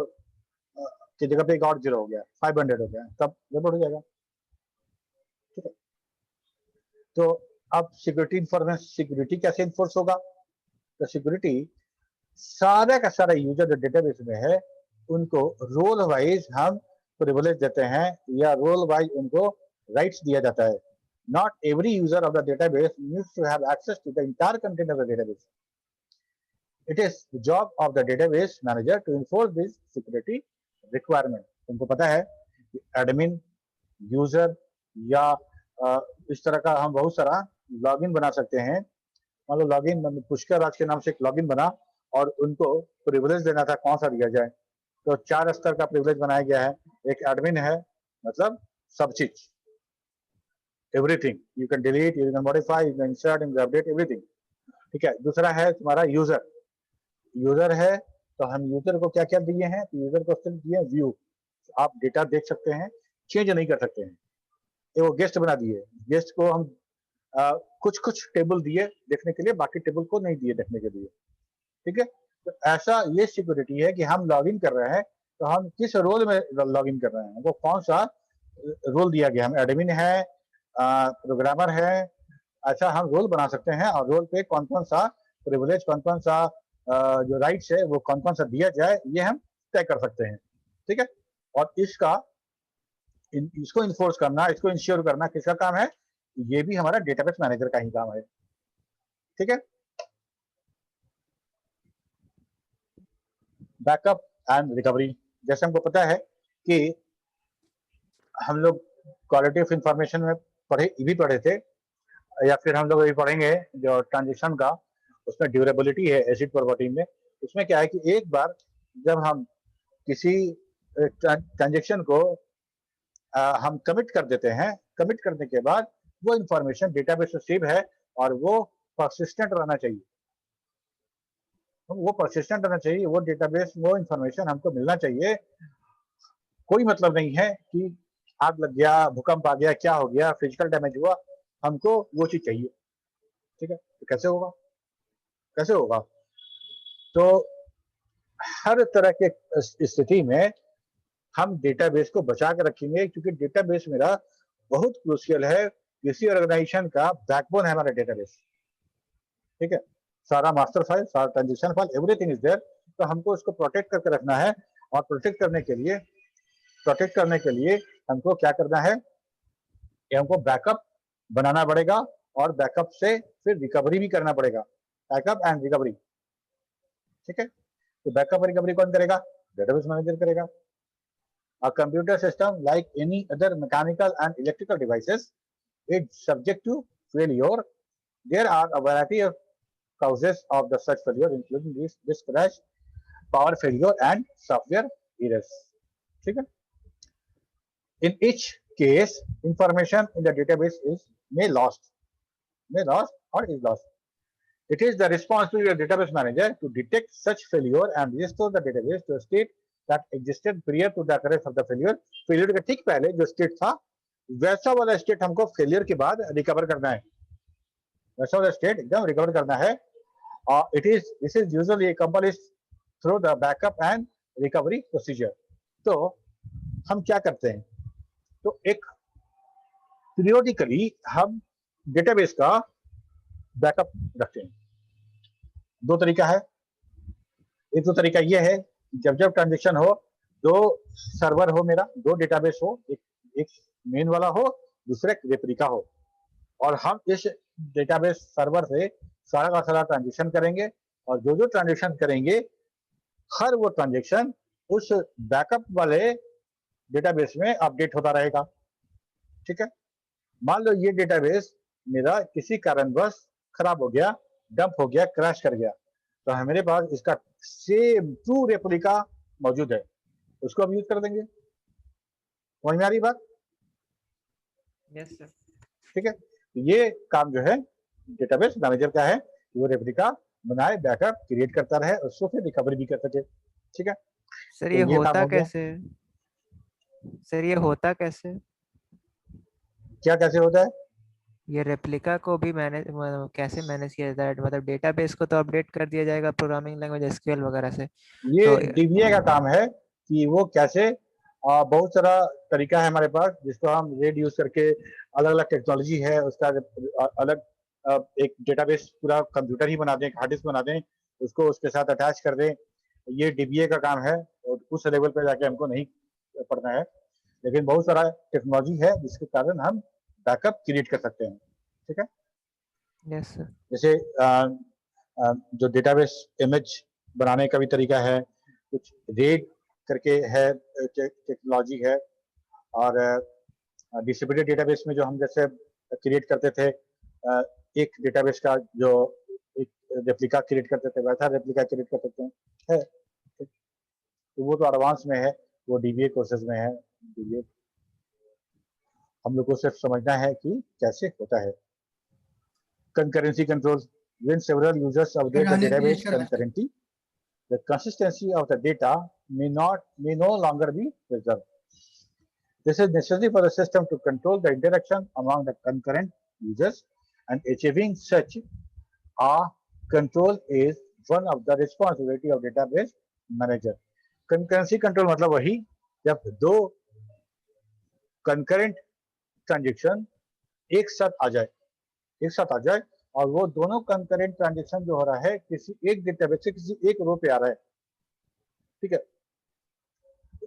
A: की जगह पे एक और 0 हो गया, 500 हो गया, तब गड़बड़ हो जाएगा। ठीक है, तो अब सिक्योरिटी इंफॉर्मेशन, सिक्योरिटी कैसे इन्फोर्स होगा? तो सिक्योरिटी सारा का सारा यूजर जो डेटाबेस में है उनको रोल वाइज हम प्रिविलेज देते हैं या रोल वाइज उनको राइट्स दिया जाता है। Not every user of the database needs to have access to the entire content of the database. It is the job of the database manager to enforce this security requirement. तुमको पता है कि admin, user या इस तरह का हम बहुत सारा लॉगिन बना सकते हैं। मान लो लॉगिन पुष्कर राज के नाम से एक लॉगिन बना और उनको प्रिविलेज देना था, कौन सा दिया जाए? तो 4 स्तर का प्रिविलेज बनाया गया है। एक एडमिन है, मतलब सब चीज, everything, you can delete, you can modify, you can insert, you can update everything. ठीक है, दूसरा है तुम्हारा यूजर। यूजर है तो हम यूजर को क्या क्या दिए हैं? तो यूजर को सिर्फ दिए व्यू, आप डेटा देख सकते हैं, चेंज नहीं कर सकते हैं। वो गेस्ट बना दिए, गेस्ट को हम कुछ टेबल दिए देखने के लिए, बाकी टेबल को नहीं दिए देखने के लिए। ठीक है, तो ऐसा ये सिक्योरिटी है कि हम लॉगिन कर रहे हैं तो हम किस रोल में लॉगिन कर रहे हैं, वो कौन सा रोल दिया गया, हम एडमिन है, प्रोग्रामर है, ऐसा हम रोल बना सकते हैं और रोल पे कौन कौन सा प्रिविलेज, कौन कौन सा जो राइट्स है वो कौन कौन सा दिया जाए, ये हम तय कर सकते हैं। ठीक है, और इसको इन्फोर्स करना, इसको इंश्योर करना किसका काम है? ये भी हमारा डेटाबेस मैनेजर का ही काम है। ठीक है, बैकअप एंड रिकवरी, जैसे हमको पता है कि हम लोग क्वालिटी ऑफ इंफॉर्मेशन में पढ़े थे, या फिर हम लोग अभी पढ़ेंगे जो ट्रांजेक्शन का, उसमें ड्यूरेबिलिटी है एसिड प्रॉपर्टी में। उसमें क्या है कि एक बार जब हम किसी ट्रांजेक्शन को हम कमिट कर देते हैं, कमिट करने के बाद वो इंफॉर्मेशन डेटाबेस में सेव है और वो परसिस्टेंट रहना चाहिए, वो परसिस्टेंट रहना चाहिए, वो डेटाबेस, वो इंफॉर्मेशन हमको मिलना चाहिए। कोई मतलब नहीं है कि आग लग गया, भूकंप आ गया, क्या हो गया, फिजिकल डैमेज हुआ, हमको वो चीज चाहिए। ठीक है, तो कैसे होगा? कैसे होगा? तो हर तरह के स्थिति में हम डेटाबेस को बचा के रखेंगे, क्योंकि डेटाबेस मेरा बहुत क्रूशियल है, किसी ऑर्गेनाइजेशन का बैकबोन है हमारा डेटाबेस। ठीक है, सारा मास्टर फाइल, सारा transaction file, everything is there. तो हमको इसको प्रोटेक्ट करके रखना है, और प्रोटेक्ट करने के लिए हमको क्या करना है कि हमको बैकअप बनाना पड़ेगा, और बैकअप से फिर रिकवरी भी करना पड़ेगा, बैकअप एंड रिकवरी। ठीक है, तो बैकअप और रिकवरी कौन करेगा? डेटाबेस मैनेजर करेगा। A computer system, like any other mechanical and electrical devices, is subject to failure. There are a variety of causes of the such failure including disk crash, power failure and software errors. ठीक है? In each case, information in the database may lost or is lost. It is the responsibility of the database manager to detect such failure and restore the database to a state that existed prior to the occurrence of the failure. Failure के ठीक पहले जो state था वैसा वाला state हमको failure के बाद रिकवर करना है, वैसा वाला स्टेट एकदम रिकवर करना है. This is usually accomplished through the backup and recovery procedure. तो हम क्या करते हैं, तो एक पीरियोडिकली हम डेटाबेस का बैकअप रखते हैं. दो तरीका है. एक तो तरीका ये है जब जब ट्रांजेक्शन हो, दो सर्वर हो, मेरा दो डेटाबेस हो, एक मेन वाला हो, दूसरा एक रेप्लिका हो, और हम इस डेटाबेस सर्वर से सारा का सारा ट्रांजेक्शन करेंगे, और जो जो ट्रांजेक्शन करेंगे हर वो ट्रांजेक्शन उस बैकअप वाले डेटाबेस में अपडेट होता रहेगा. ठीक है? मान लो ये डेटाबेस मेरा किसी कारणवश खराब हो गया, डंप हो गया, क्रैश कर गया, तो हमारे पास इसका सेम ट्रू रेप्लिका मौजूद है, उसको हम यूज कर देंगे. समझ में आ रही बात?
B: Yes sir.
A: ठीक है? ये काम जो है डेटाबेस मैनेजर का है, वो रेप्लिका बनाए, बैकअप क्रिएट करता रहे, उसको फिर रिकवरी भी कर सके. ठीक है?
B: सर
A: तो
B: ये
A: ये काम
B: होता
A: हो गया.
B: कैसे? सर ये होता कैसे?
A: क्या कैसे होता है?
B: ये रेप्लिका को भी मैनेज कैसे मैनेज किया जाता है? मतलब डेटाबेस को तो अपडेट कर दिया जाएगा प्रोग्रामिंग लैंग्वेज एसक्यूएल वगैरह से.
A: ये
B: तो
A: डीबीए का काम है कि वो कैसे, बहुत सारा तरीका है हमारे पास जिसको हम रेड यूज करके, अलग अलग टेक्नोलॉजी है उसका, अलग एक डेटाबेस पूरा कंप्यूटर ही बना दें, हार्ड डिस्क बना दें, उसको उसके साथ अटैच कर दें. ये डीबीए का काम है, और उस लेवल पे जाके हमको नहीं पढ़ना है, लेकिन बहुत सारा टेक्नोलॉजी है जिसके कारण हम बैकअप क्रिएट कर सकते हैं. ठीक है?
B: Yes sir.
A: जैसे जो डेटाबेस इमेज बनाने का भी तरीका है, कुछ रेड करके है टेक्नोलॉजी है, और डिस्ट्रीब्यूटेड डेटाबेस में जो हम जैसे क्रिएट करते थे, एक डेटाबेस का जो एक रेप्लिका क्रिएट करते थे वैसा रेप्लिका क्रिएट कर सकते हैं. तो वो तो एडवांस में है, वो डीबीए कोर्सेज में है. डीबीए हम लोग को सिर्फ समझना है कि कैसे होता है. concurrency controls, when several users update the database concurrently, the consistency of the data may no longer be preserved. This is necessary for the system to control the interaction among the concurrent users, and achieving such a control is one of the responsibility of database manager. Concurrency control मतलब वही जब दो concurrent transaction एक साथ आ जाए और वो दोनों कंकरेंट ट्रांजेक्शन जो हो रहा है किसी एक डेटाबेस से किसी एक रो पे आ रहा है. ठीक है?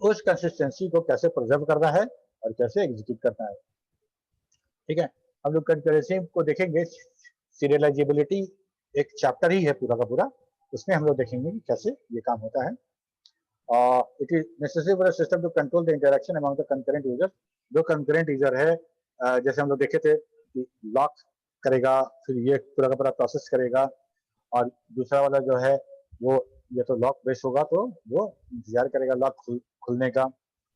A: उस कंसिस्टेंसी को कैसे प्रिजर्व करना है और कैसे एग्जीक्यूट करना है. ठीक है? हम लोग कंकरेंसी को देखेंगे. सीरियलाइजेबिलिटी एक चैप्टर ही है पूरा का पूरा, उसमें हम लोग देखेंगे कि कैसे ये काम होता है. It is necessary for the system to control the interaction among the concurrent user. जो कंकरेंट यूजर है, जैसे हम लोग देखे थे, लॉक करेगा, फिर ये पूरा का पूरा प्रोसेस करेगा, और दूसरा वाला जो है वो ये तो लॉक बेस होगा, तो वो इंतजार करेगा लॉक खुलने का,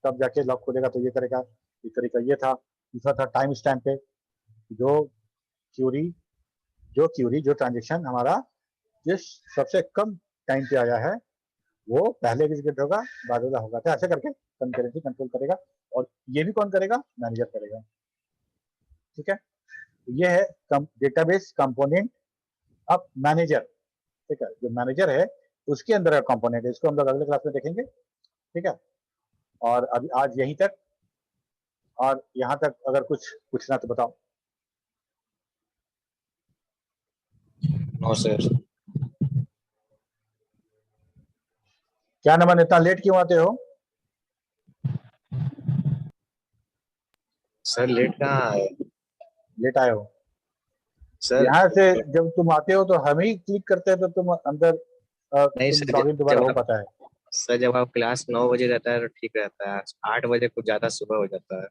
A: तब जाके लॉक खुलेगा तो ये करेगा. एक तरीका ये था. दूसरा था टाइम स्टैम्प पे, जो क्यूरी जो ट्रांजेक्शन हमारा जिस सबसे कम टाइम पे आया है वो पहले एग्जीक्यूट होगा, बाद वाला होगा. तो ऐसे करके कंकरेंसी कंट्रोल करेगा, और ये भी कौन करेगा? मैनेजर करेगा. ठीक है? ये है डेटाबेस कंपोनेंट ऑफ मैनेजर. ठीक है? जो मैनेजर है उसके अंदर का कंपोनेंट है. इसको हम लोग अगले क्लास में देखेंगे. ठीक है? और अभी आज यहीं तक, और यहाँ तक अगर कुछ पूछना तो बताओ.
G: No sir.
A: क्या नमन, इतना लेट क्यों आते हो?
G: सर लेट कहाँ आए?
A: लेट आए हो
G: सर.
A: यहाँ से जब तुम आते हो तो हम ही क्लिक करते हैं, तो तुम अंदर
G: नहीं
A: तुम
G: सर,
A: लॉगिन दोबारा हो पाता है.
G: सर जब आप क्लास 9 बजे रहता है तो ठीक रहता है. 8 बजे कुछ ज्यादा सुबह हो जाता है.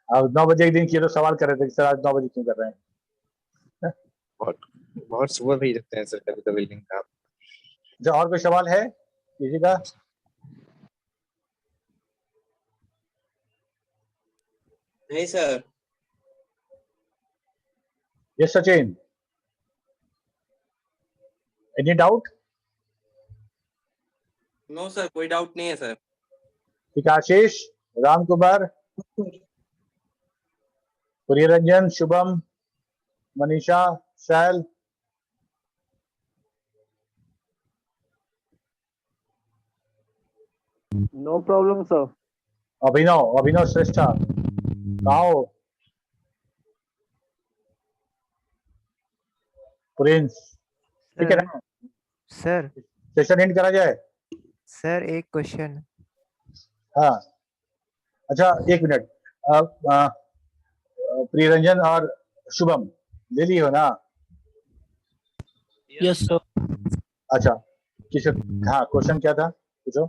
A: अब 9 बजे एक दिन किए तो सवाल कर रहे थे कि सर आज 9 बजे क्यों कर रहे हैं.
G: बहुत बहुत सुबह भेज देते हैं सर कभी कभी लिंक आप।
A: जो और कोई सवाल है किसी का?
E: नहीं sir.
A: Yes Sachin, any doubt?
E: No sir, कोई डाउट नहीं है सर।
A: ठीक है, Ashish, Ram Kumar, Priyaranjan, Shubham, Manisha, Shail,
H: no problem sir.
A: Abhinav Shrestha, कहाँ हो? प्रिंस, ठीक है ना?
B: सर
A: सेशन एंड करा जाए?
B: सर एक क्वेश्चन।
A: हाँ, अच्छा एक मिनट, प्रियरंजन और शुभम ले ली हो ना?
H: Yes sir.
A: अच्छा, किस, हाँ क्वेश्चन क्या था, पूछो।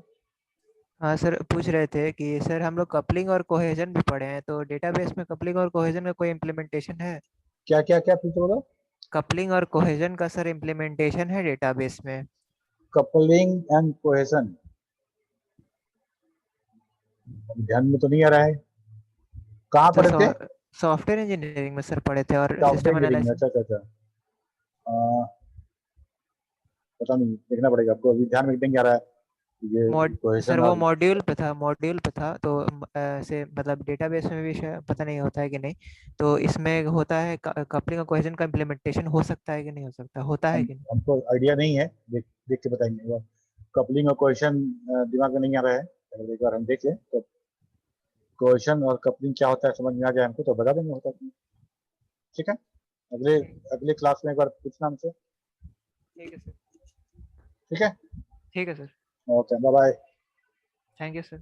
B: हाँ सर, पूछ रहे थे कि सर हम लोग कपलिंग और कोहेजन भी पढ़े हैं, तो डेटाबेस में कपलिंग और कोहेजन का कोई इम्प्लीमेंटेशन है?
A: क्या क्या क्या फिर से बोलो?
B: कपलिंग और कोहेजन का सर इम्प्लीमेंटेशन है डेटाबेस में?
A: कपलिंग एंड कोहेजन ध्यान में तो नहीं आ रहा है, कहाँ पढ़े थे?
B: सॉफ्टवेयर इंजीनियरिंग में सर पढ़े थे, और
A: सॉफ्टवेयर
B: सिस्टम
A: इंजीनियरिंग में,
B: एनालिसिस।
A: अच्छा। पता नहीं, देखना पड़ेगा आपको, अभी ध्यान में नहीं आ रहा है ये
B: सर
A: कोहेजन
B: वो
A: और
B: मॉड्यूल पे था तो से मतलब डेटाबेस में भी शायद पता नहीं होता है कि नहीं, तो इसमें होता है कपलिंग और कोहेजन का इम्प्लीमेंटेशन हो सकता है कि नहीं हो सकता, होता है कि नहीं?
A: हमको आइडिया नहीं है, देख के बताएंगे। कपलिंग और कोहेजन दिमाग में नहीं आ रहा है, अगर एक बार हम देख लें तो कोहेजन और कपलिंग क्या होता है समझ में आ जाए हमको तो बता देंगे होता है। ठीक है, अगले अगले क्लास में एक बार पूछना हमसे।
B: ठीक है सर।
A: ठीक है,
B: ठीक है sir.
A: Okay, bye bye.
B: Thank you sir.